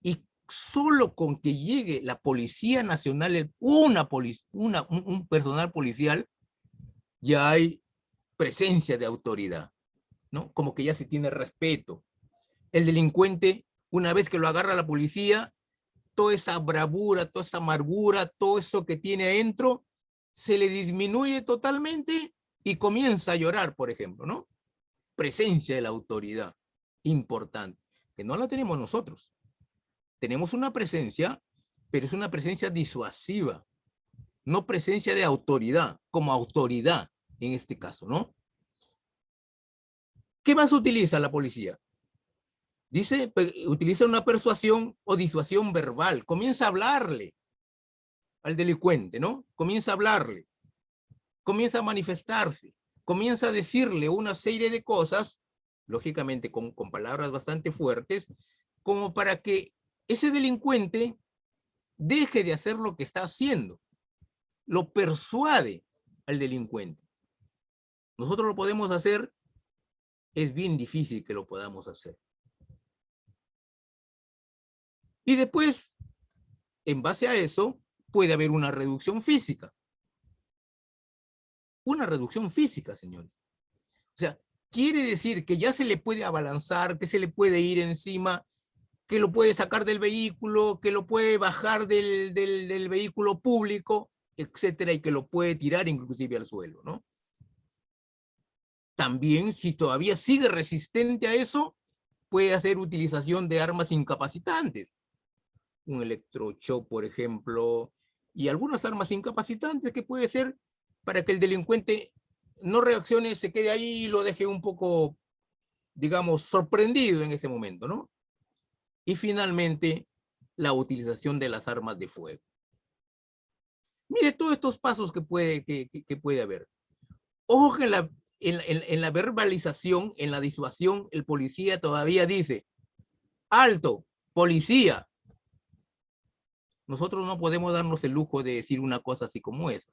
y solo con que llegue la Policía Nacional, un personal policial, ya hay presencia de autoridad, ¿no? Como que ya se tiene respeto. El delincuente, una vez que lo agarra la policía, toda esa bravura, toda esa amargura, todo eso que tiene adentro, se le disminuye totalmente y comienza a llorar, por ejemplo, ¿no? Presencia de la autoridad, importante, que no la tenemos nosotros. Tenemos una presencia, pero es una presencia disuasiva, no presencia de autoridad, como autoridad en este caso, ¿no? ¿Qué más utiliza la policía? Dice, utiliza una persuasión o disuasión verbal. Comienza a hablarle al delincuente, ¿no? Comienza a hablarle, comienza a manifestarse, comienza a decirle una serie de cosas, lógicamente con palabras bastante fuertes, como para que ese delincuente deje de hacer lo que está haciendo. Lo persuade al delincuente. Nosotros lo podemos hacer, es bien difícil que lo podamos hacer. Y después, en base a eso, puede haber una reducción física. Una reducción física, señores. O sea, quiere decir que ya se le puede abalanzar, que se le puede ir encima, que lo puede sacar del vehículo, que lo puede bajar del vehículo público, etcétera, y que lo puede tirar inclusive al suelo, ¿no? También, si todavía sigue resistente a eso, puede hacer utilización de armas incapacitantes. Un electroshock, por ejemplo, y algunas armas incapacitantes que puede ser para que el delincuente no reaccione, se quede ahí y lo deje un poco, digamos, sorprendido en ese momento, ¿no? Y finalmente, la utilización de las armas de fuego. Mire todos estos pasos que puede haber. Ojo que en la verbalización, en la disuasión, el policía todavía dice, alto, policía. Nosotros no podemos darnos el lujo de decir una cosa así como esa.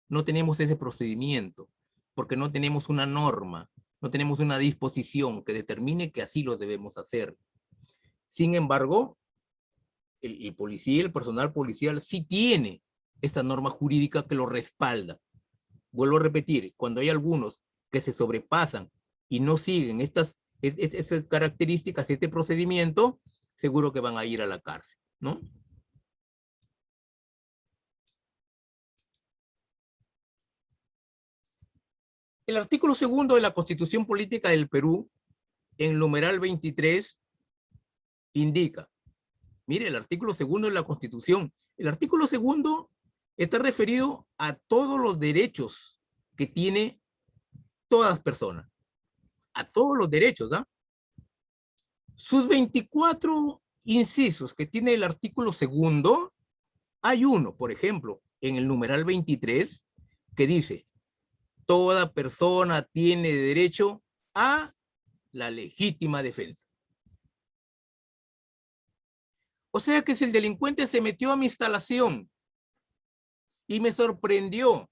No tenemos ese procedimiento, porque no tenemos una norma, no tenemos una disposición que determine que así lo debemos hacer. Sin embargo, el policía, el personal policial sí tiene esta norma jurídica que lo respalda. Vuelvo a repetir, cuando hay algunos que se sobrepasan y no siguen estas características, este procedimiento, seguro que van a ir a la cárcel, ¿no? El artículo 2 de la Constitución Política del Perú, en numeral 23, indica, mire, el artículo 2 de la Constitución, el artículo 2 está referido a todos los derechos que tiene todas las personas, a todos los derechos, ¿ah? Sus 24 incisos que tiene el artículo 2, hay uno, por ejemplo, en el numeral 23, que dice, toda persona tiene derecho a la legítima defensa. O sea que si el delincuente se metió a mi instalación y me sorprendió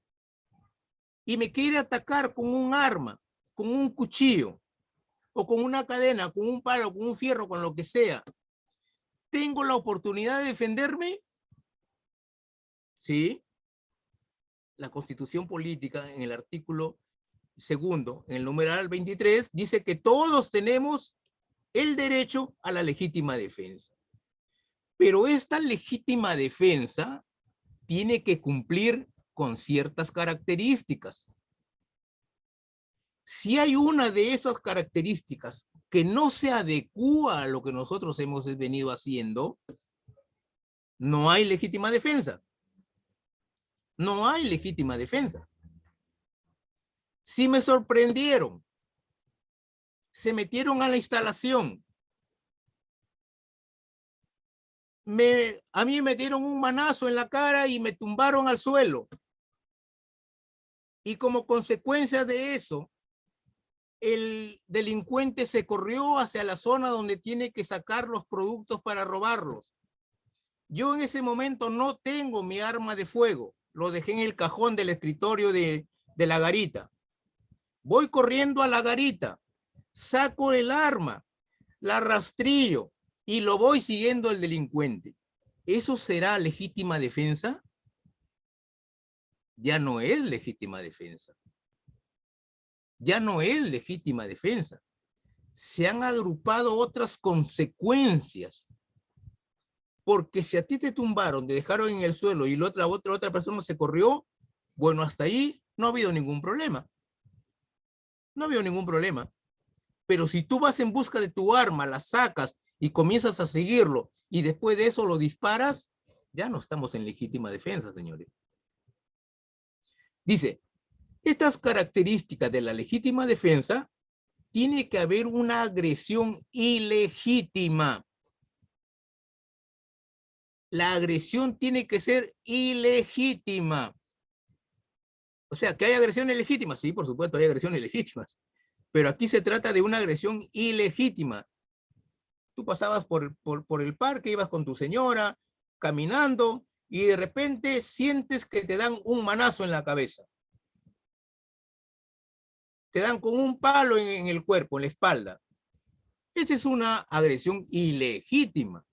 y me quiere atacar con un arma, con un cuchillo, o con una cadena, con un palo, con un fierro, con lo que sea, ¿tengo la oportunidad de defenderme? Sí. La Constitución Política, en el artículo 2, en el numeral 23, dice que todos tenemos el derecho a la legítima defensa. Pero esta legítima defensa tiene que cumplir con ciertas características. Si hay una de esas características que no se adecúa a lo que nosotros hemos venido haciendo, no hay legítima defensa. No hay legítima defensa. Si me sorprendieron se metieron a la instalación. A mí me metieron un manazo en la cara y me tumbaron al suelo. Y como consecuencia de eso, el delincuente se corrió hacia la zona donde tiene que sacar los productos para robarlos. Yo en ese momento no tengo mi arma de fuego. Lo dejé en el cajón del escritorio de la garita. Voy corriendo a la garita, saco el arma, la rastrillo y lo voy siguiendo al delincuente. ¿Eso será legítima defensa? Ya no es legítima defensa. Ya no es legítima defensa. Se han agrupado otras consecuencias. Porque si a ti te tumbaron, te dejaron en el suelo y la otra persona se corrió, bueno, hasta ahí no ha habido ningún problema. No ha habido ningún problema. Pero si tú vas en busca de tu arma, la sacas y comienzas a seguirlo y después de eso lo disparas, ya no estamos en legítima defensa, señores. Dice, estas características de la legítima defensa, tiene que haber una agresión ilegítima. La agresión tiene que ser ilegítima. O sea, ¿que hay agresiones legítimas? Sí, por supuesto, hay agresiones legítimas. Pero aquí se trata de una agresión ilegítima. Tú pasabas por el parque, ibas con tu señora, caminando, y de repente sientes que te dan un manazo en la cabeza. Te dan con un palo en el cuerpo, en la espalda. Esa es una agresión ilegítima.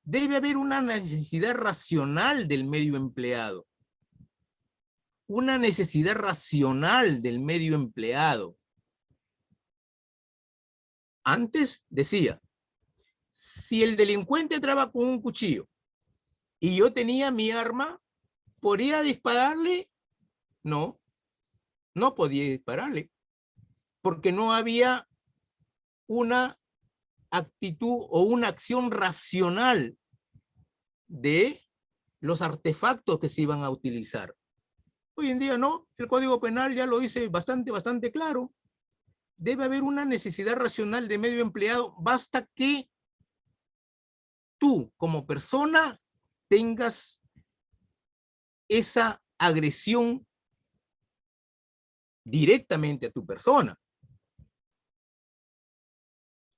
Debe haber una necesidad racional del medio empleado. Una necesidad racional del medio empleado. Antes decía, si el delincuente entraba con un cuchillo y yo tenía mi arma, ¿podría dispararle? No, no podía dispararle, porque no había una actitud o una acción racional de los artefactos que se iban a utilizar. Hoy en día no, el Código Penal ya lo dice bastante claro. Debe haber una necesidad racional de medio empleado. Basta que tú como persona tengas esa agresión directamente a tu persona.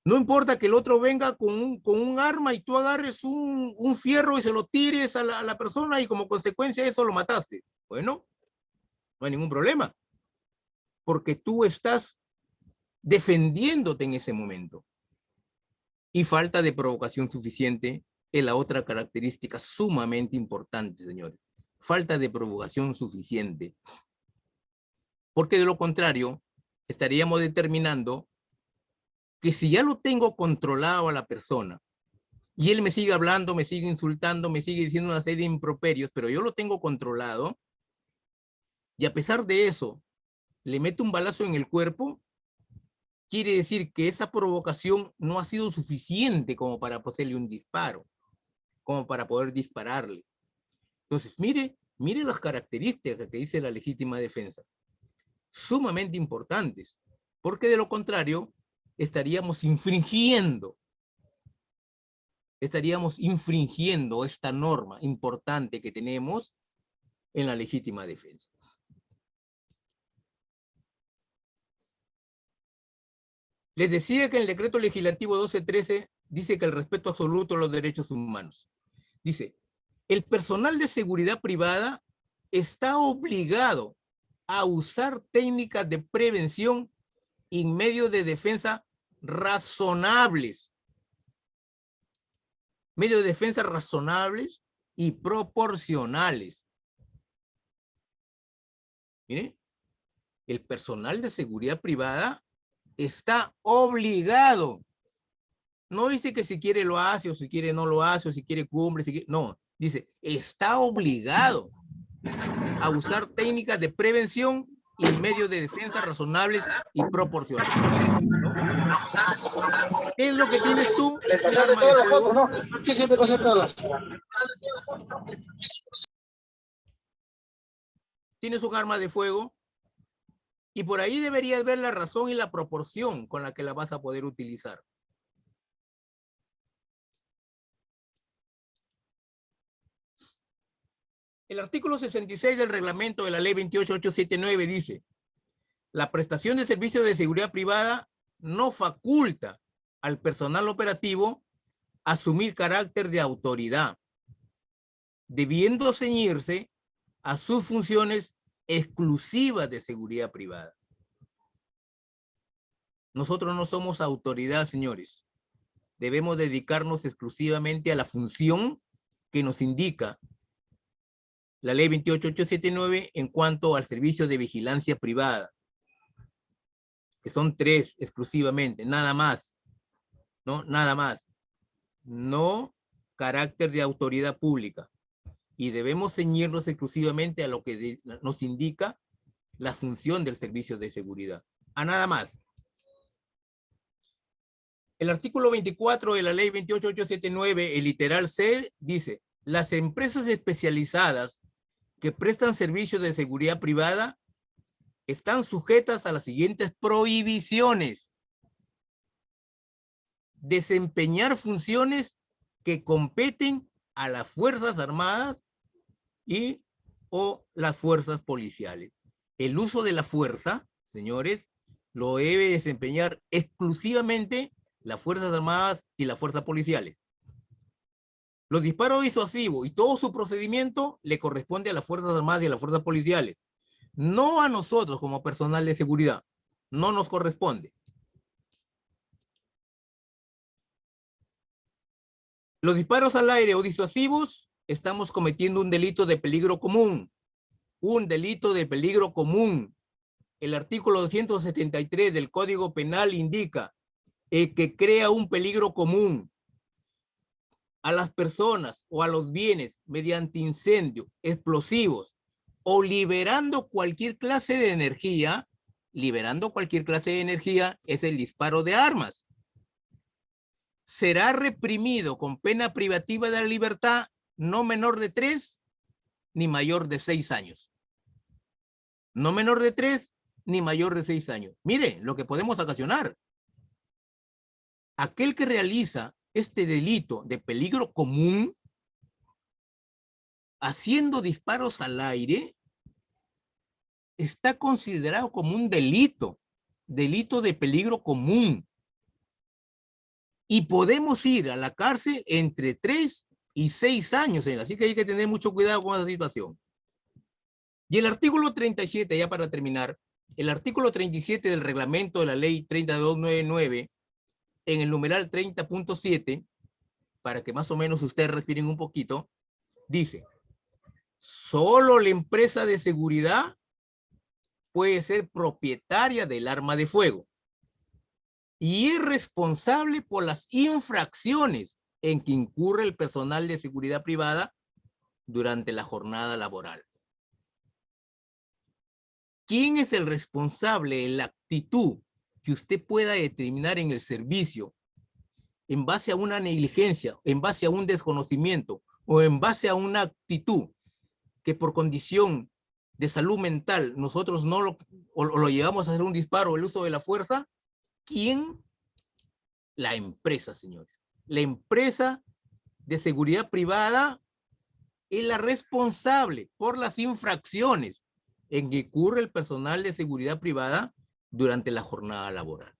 No importa que el otro venga con un arma y tú agarres un fierro y se lo tires a la persona y como consecuencia de eso lo mataste. Bueno, no hay ningún problema, porque tú estás defendiéndote en ese momento. Y falta de provocación suficiente es la otra característica sumamente importante, señores. Falta de provocación suficiente. Porque de lo contrario, estaríamos determinando que si ya lo tengo controlado a la persona y él me sigue hablando, me sigue insultando, me sigue diciendo una serie de improperios, pero yo lo tengo controlado y a pesar de eso le meto un balazo en el cuerpo, quiere decir que esa provocación no ha sido suficiente como para hacerle un disparo, como para poder dispararle. Entonces, mire las características que dice la legítima defensa. Sumamente importantes, porque de lo contrario estaríamos infringiendo esta norma importante que tenemos en la legítima defensa. Les decía que en el decreto legislativo 1213 dice que el respeto absoluto a los derechos humanos. Dice, el personal de seguridad privada está obligado a usar técnicas de prevención y medios de defensa razonables. Medios de defensa razonables y proporcionales. Mire, el personal de seguridad privada está obligado. No dice que si quiere lo hace, o si quiere no lo hace, o si quiere cumple, si quiere, no. Dice, está obligado a usar técnicas de prevención y medios de defensa razonables y proporcionales. ¿No? ¿Qué es lo que tienes tú? Un arma de fuego. ¿No? Sí, siempre pasa todas. Tienes un arma de fuego Y por ahí deberías ver la razón y la proporción con la que la vas a poder utilizar. El artículo 66 del reglamento de la ley 28879 dice: la prestación de servicios de seguridad privada no faculta al personal operativo asumir carácter de autoridad, debiendo ceñirse a sus funciones exclusivas de seguridad privada. Nosotros no somos autoridad, señores. Debemos dedicarnos exclusivamente a la función que nos indica la ley 28879 en cuanto al servicio de vigilancia privada, que son 3 exclusivamente, nada más, ¿no? Nada más. No carácter de autoridad pública. Y debemos ceñirnos exclusivamente a lo que nos indica la función del servicio de seguridad. A nada más. El artículo 24 de la ley 28879, el literal C, dice: las empresas especializadas que prestan servicios de seguridad privada están sujetas a las siguientes prohibiciones: desempeñar funciones que competen a las Fuerzas Armadas y o las fuerzas policiales. El uso de la fuerza, señores, lo debe desempeñar exclusivamente las Fuerzas Armadas y las fuerzas policiales. Los disparos disuasivos y todo su procedimiento le corresponde a las Fuerzas Armadas y a las fuerzas policiales, no a nosotros como personal de seguridad. No nos corresponde. Los disparos al aire o disuasivos, estamos cometiendo un delito de peligro común. Un delito de peligro común. El artículo 273 del Código Penal indica que crea un peligro común a las personas o a los bienes mediante incendio, explosivos o liberando cualquier clase de energía. Liberando cualquier clase de energía es el disparo de armas. Será reprimido con pena privativa de la libertad no menor de 3 ni mayor de 6 años. No menor de 3 ni mayor de 6 años. Mire lo que podemos ocasionar. Aquel que realiza este delito de peligro común haciendo disparos al aire está considerado como un delito de peligro común. Y podemos ir a la cárcel entre 3 y 6 años. Así que hay que tener mucho cuidado con esa situación. Y el artículo 37, ya para terminar, el artículo 37 del reglamento de la ley 3299, en el numeral 30.7, para que más o menos ustedes respiren un poquito, dice: solo la empresa de seguridad puede ser propietaria del arma de fuego y es responsable por las infracciones en que incurre el personal de seguridad privada durante la jornada laboral. ¿Quién es el responsable de la actitud que usted pueda determinar en el servicio en base a una negligencia, en base a un desconocimiento o en base a una actitud que por condición de salud mental nosotros no lo llevamos a hacer un disparo o el uso de la fuerza? ¿Quién? La empresa, señores. La empresa de seguridad privada es la responsable por las infracciones en que incurre el personal de seguridad privada durante la jornada laboral.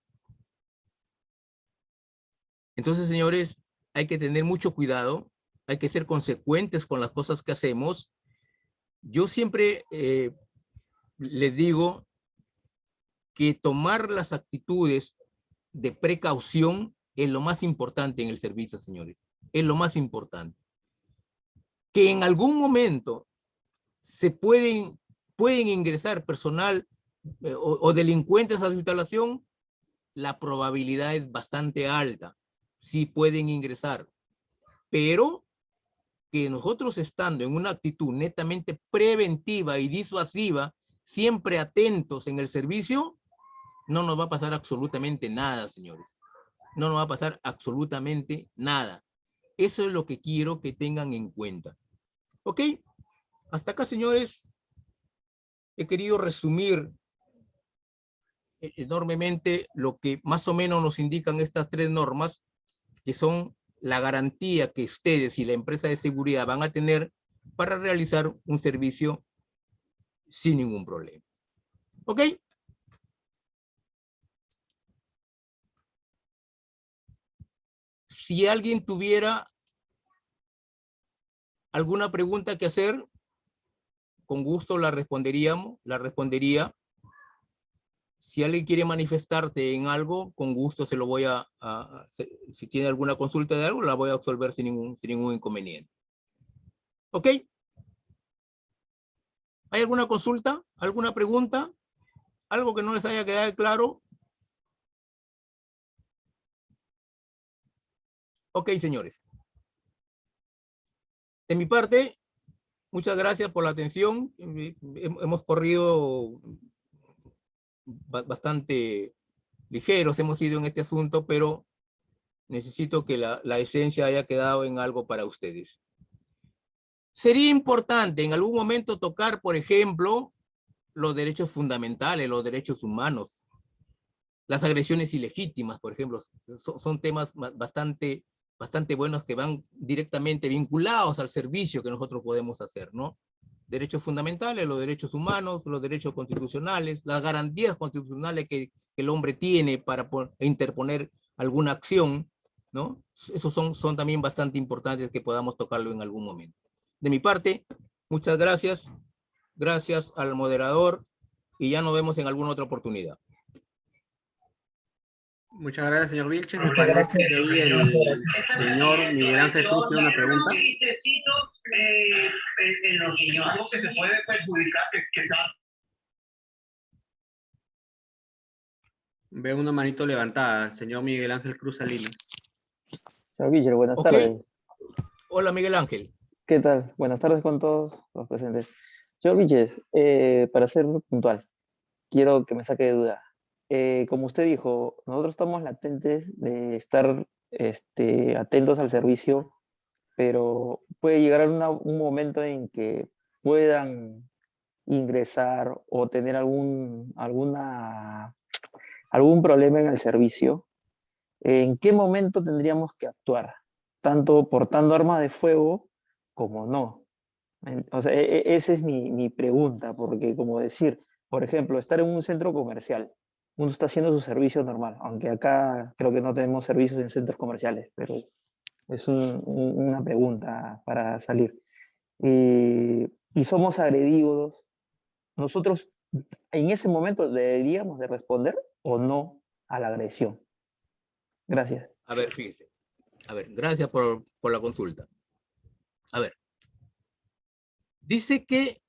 Entonces, señores, hay que tener mucho cuidado, hay que ser consecuentes con las cosas que hacemos. Yo siempre les digo que tomar las actitudes de precaución es lo más importante en el servicio, señores. Es lo más importante. Que en algún momento se pueden ingresar personal o delincuentes a su instalación, la probabilidad es bastante alta. Sí pueden ingresar. Pero que nosotros estando en una actitud netamente preventiva y disuasiva, siempre atentos en el servicio, no nos va a pasar absolutamente nada, señores. No nos va a pasar absolutamente nada. Eso es lo que quiero que tengan en cuenta. ¿Ok? Hasta acá, señores, he querido resumir enormemente lo que más o menos nos indican estas tres normas, que son la garantía que ustedes y la empresa de seguridad van a tener para realizar un servicio sin ningún problema. ¿Ok? Si alguien tuviera alguna pregunta que hacer, con gusto la respondería. Si alguien quiere manifestarte en algo, con gusto se lo voy si tiene alguna consulta de algo, la voy a absolver sin ningún inconveniente. ¿Ok? ¿Hay alguna consulta? ¿Alguna pregunta? ¿Algo que no les haya quedado claro? Ok, señores. De mi parte, muchas gracias por la atención. Hemos corrido bastante ligeros, hemos ido en este asunto, pero necesito que la esencia haya quedado en algo para ustedes. Sería importante en algún momento tocar, por ejemplo, los derechos fundamentales, los derechos humanos, las agresiones ilegítimas, por ejemplo, son temas bastante buenos que van directamente vinculados al servicio que nosotros podemos hacer, ¿no? Derechos fundamentales, los derechos humanos, los derechos constitucionales, las garantías constitucionales que el hombre tiene para interponer alguna acción, ¿no? Esos son también bastante importantes que podamos tocarlo en algún momento. De mi parte, muchas gracias. Gracias al moderador y ya nos vemos en alguna otra oportunidad. Muchas gracias, señor Vilches. Me parece que ahí el señor Miguel Ángel Cruz tiene una pregunta. Algo que se puede perjudicar, Veo una manito levantada, señor Miguel Ángel Cruz Salinas. Señor Vilches, buenas tardes. Hola, Miguel Ángel. ¿Qué tal? Buenas tardes con todos los presentes. Señor Vilches, para ser puntual, quiero que me saque de duda. Como usted dijo, nosotros estamos latentes de estar atentos al servicio, pero puede llegar un momento en que puedan ingresar o tener algún problema en el servicio. ¿En qué momento tendríamos que actuar? Tanto portando arma de fuego como no. O sea, esa es mi pregunta, porque como decir, por ejemplo, estar en un centro comercial, uno está haciendo su servicio normal, aunque acá creo que no tenemos servicios en centros comerciales, pero es una pregunta para salir. Y somos agredidos. ¿Nosotros en ese momento deberíamos de responder o no a la agresión? Gracias. A ver, fíjese. A ver, gracias por la consulta. A ver. Dice que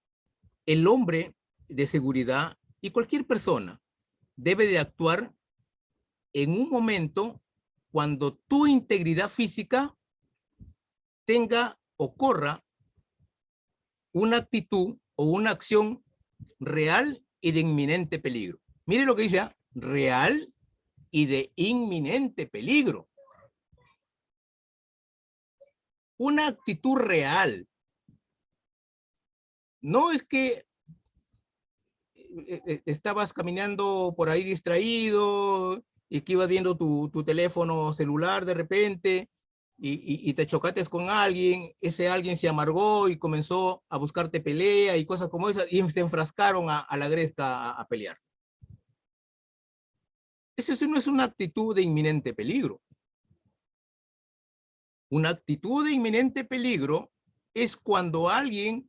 el hombre de seguridad y cualquier persona debe de actuar en un momento cuando tu integridad física tenga o corra una actitud o una acción real y de inminente peligro. Mire lo que dice, real y de inminente peligro. Una actitud real. No es que estabas caminando por ahí distraído y que ibas viendo tu teléfono celular de repente y te chocaste con alguien, ese alguien se amargó y comenzó a buscarte pelea y cosas como esas y se enfrascaron a la gresca a pelear. Esa no es una actitud de inminente peligro. Una actitud de inminente peligro es cuando alguien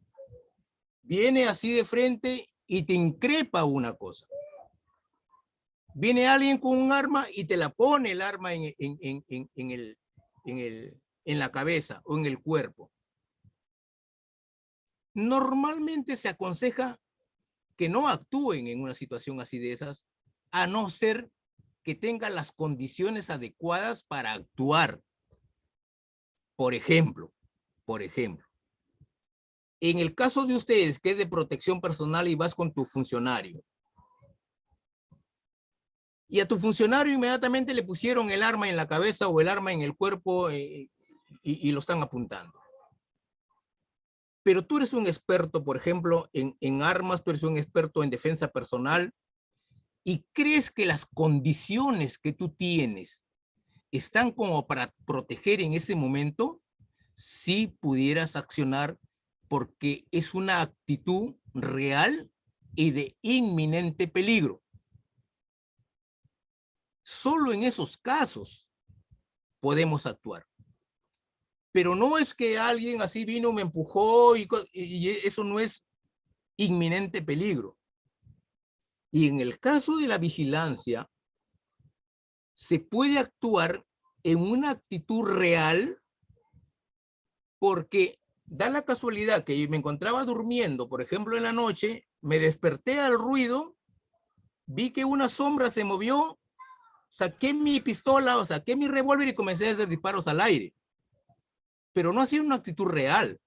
viene así de frente y te increpa una cosa. Viene alguien con un arma y te la pone el arma en la cabeza o en el cuerpo. Normalmente se aconseja que no actúen en una situación así de esas, a no ser que tengan las condiciones adecuadas para actuar. Por ejemplo, en el caso de ustedes, que es de protección personal y vas con tu funcionario, y a tu funcionario inmediatamente le pusieron el arma en la cabeza o el arma en el cuerpo y lo están apuntando. Pero tú eres un experto, por ejemplo, en armas, tú eres un experto en defensa personal, y crees que las condiciones que tú tienes están como para proteger en ese momento, sí pudieras accionar porque es una actitud real y de inminente peligro. Solo en esos casos podemos actuar. Pero no es que alguien así vino, me empujó y eso no es inminente peligro. Y en el caso de la vigilancia, se puede actuar en una actitud real porque da la casualidad que yo me encontraba durmiendo, por ejemplo, en la noche, me desperté al ruido, vi que una sombra se movió, saqué mi pistola o saqué mi revólver y comencé a hacer disparos al aire. Pero no ha sido una actitud real,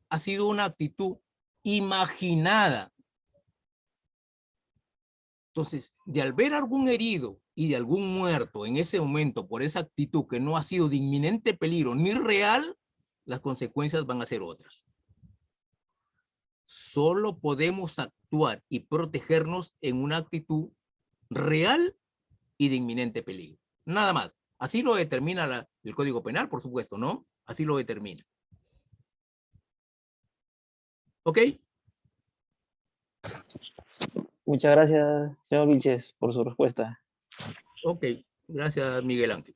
ha sido una actitud imaginada. Entonces, de al ver algún herido y de algún muerto en ese momento por esa actitud que no ha sido de inminente peligro ni real, las consecuencias van a ser otras. Solo podemos actuar y protegernos en una actitud real y de inminente peligro. Nada más. Así lo determina el Código Penal, por supuesto, ¿no? Así lo determina. ¿Ok? Muchas gracias, señor Vilches, por su respuesta. Ok. Gracias, Miguel Ángel.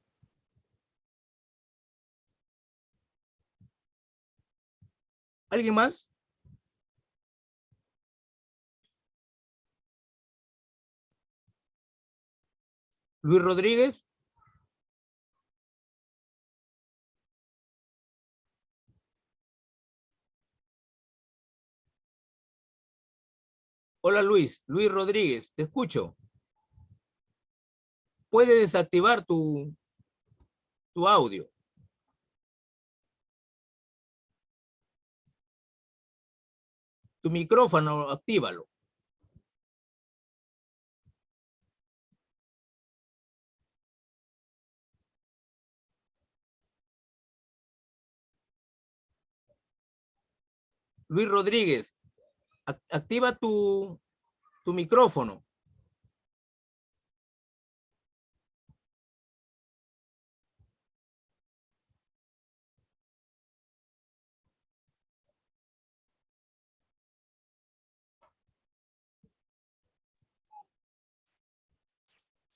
¿Alguien más? Luis Rodríguez. Hola Luis, Luis Rodríguez, te escucho. Puedes desactivar tu audio. Tu micrófono, actívalo. Luis Rodríguez, activa tu micrófono.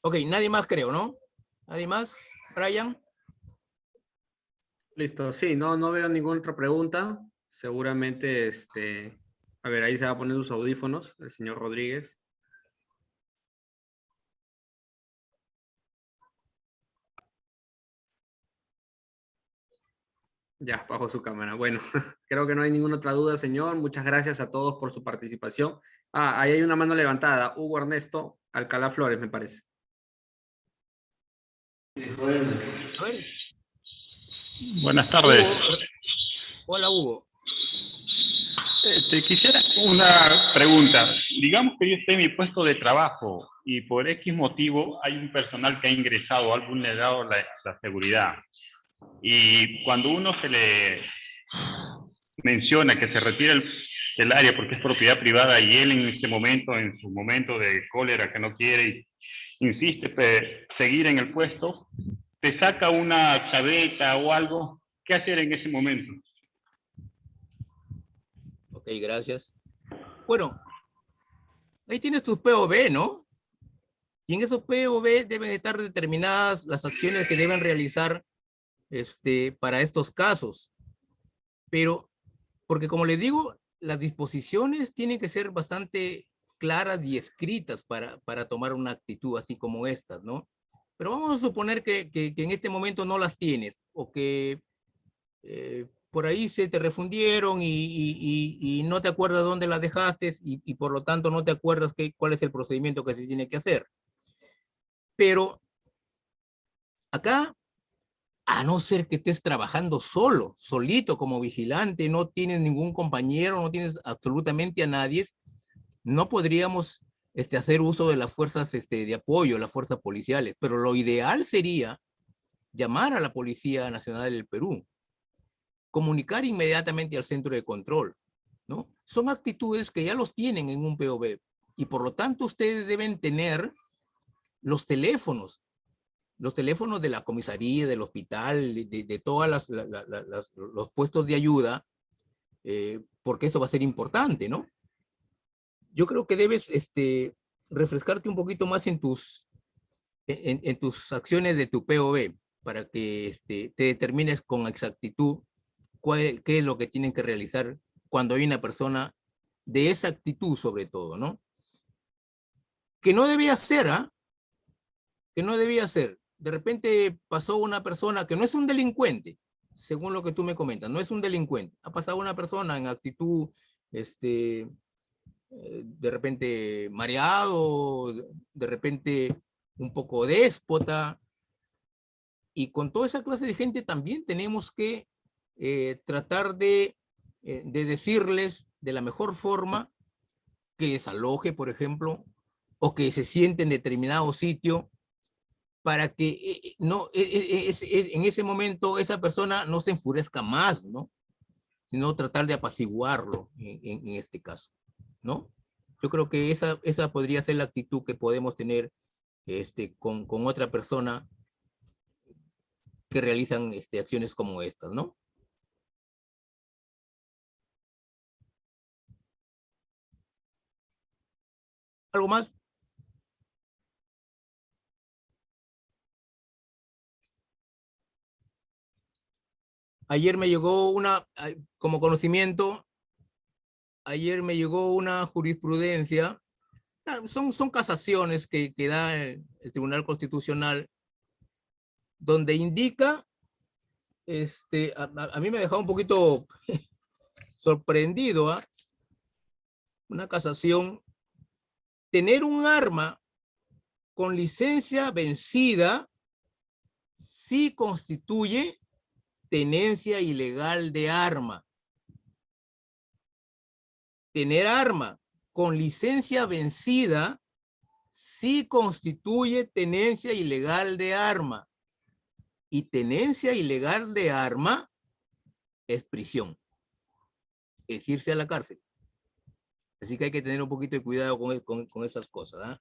Ok, nadie más creo, ¿no? ¿Nadie más? Brian. Listo, sí, no veo ninguna otra pregunta. Seguramente, a ver, ahí se va a poner sus audífonos, el señor Rodríguez. Ya, bajo su cámara. Bueno, creo que no hay ninguna otra duda, señor. Muchas gracias a todos por su participación. Ah, ahí hay una mano levantada. Hugo Ernesto Alcalá Flores, me parece. A ver. Buenas tardes. Hugo. Hola, Hugo. Te quisiera una pregunta. Digamos que yo estoy en mi puesto de trabajo y por X motivo hay un personal que ha ingresado, ha vulnerado la seguridad. Y cuando uno se le menciona que se retire del área porque es propiedad privada y él en este momento, en su momento de cólera que no quiere, insiste seguir en el puesto, te saca una chaveta o algo, ¿qué hacer en ese momento? Ok, gracias. Bueno, ahí tienes tus POV, ¿no? Y en esos POV deben estar determinadas las acciones que deben realizar para estos casos. Pero, porque como les digo, las disposiciones tienen que ser bastante claras y escritas para tomar una actitud así como estas, ¿no? Pero vamos a suponer que en este momento no las tienes o que por ahí se te refundieron y no te acuerdas dónde las dejaste y por lo tanto no te acuerdas cuál es el procedimiento que se tiene que hacer. Pero acá, a no ser que estés trabajando solo, solito como vigilante, no tienes ningún compañero, no tienes absolutamente a nadie, no podríamos hacer uso de las fuerzas de apoyo, las fuerzas policiales, pero lo ideal sería llamar a la Policía Nacional del Perú, comunicar inmediatamente al centro de control, ¿no? Son actitudes que ya los tienen en un POV. Y por lo tanto, ustedes deben tener los teléfonos de la comisaría, del hospital, de todas los puestos de ayuda, porque esto va a ser importante, ¿no? Yo creo que debes refrescarte un poquito más en tus acciones de tu POV, para que te determines con exactitud qué es lo que tienen que realizar cuando hay una persona de esa actitud, sobre todo, ¿no? Que no debía ser, ¿ah? Que no debía ser. De repente pasó una persona que no es un delincuente, según lo que tú me comentas, no es un delincuente. Ha pasado una persona en actitud, de repente mareado, de repente un poco déspota. Y con toda esa clase de gente también tenemos que tratar de decirles de la mejor forma que desaloje, por ejemplo, o que se siente en determinado sitio, para que en ese momento esa persona no se enfurezca más, ¿no? Sino tratar de apaciguarlo en este caso, ¿no? Yo creo que esa podría ser la actitud que podemos tener con otra persona que realizan acciones como estas, ¿no? ¿Algo más? Ayer me llegó como conocimiento, ayer me llegó una jurisprudencia, son casaciones que da el Tribunal Constitucional, donde indica, a mí me ha dejado un poquito sorprendido, ¿ah? Una casación, tener un arma con licencia vencida sí constituye tenencia ilegal de arma. Tener arma con licencia vencida sí constituye tenencia ilegal de arma. Y tenencia ilegal de arma es prisión, es irse a la cárcel. Así que hay que tener un poquito de cuidado con esas cosas, ¿eh?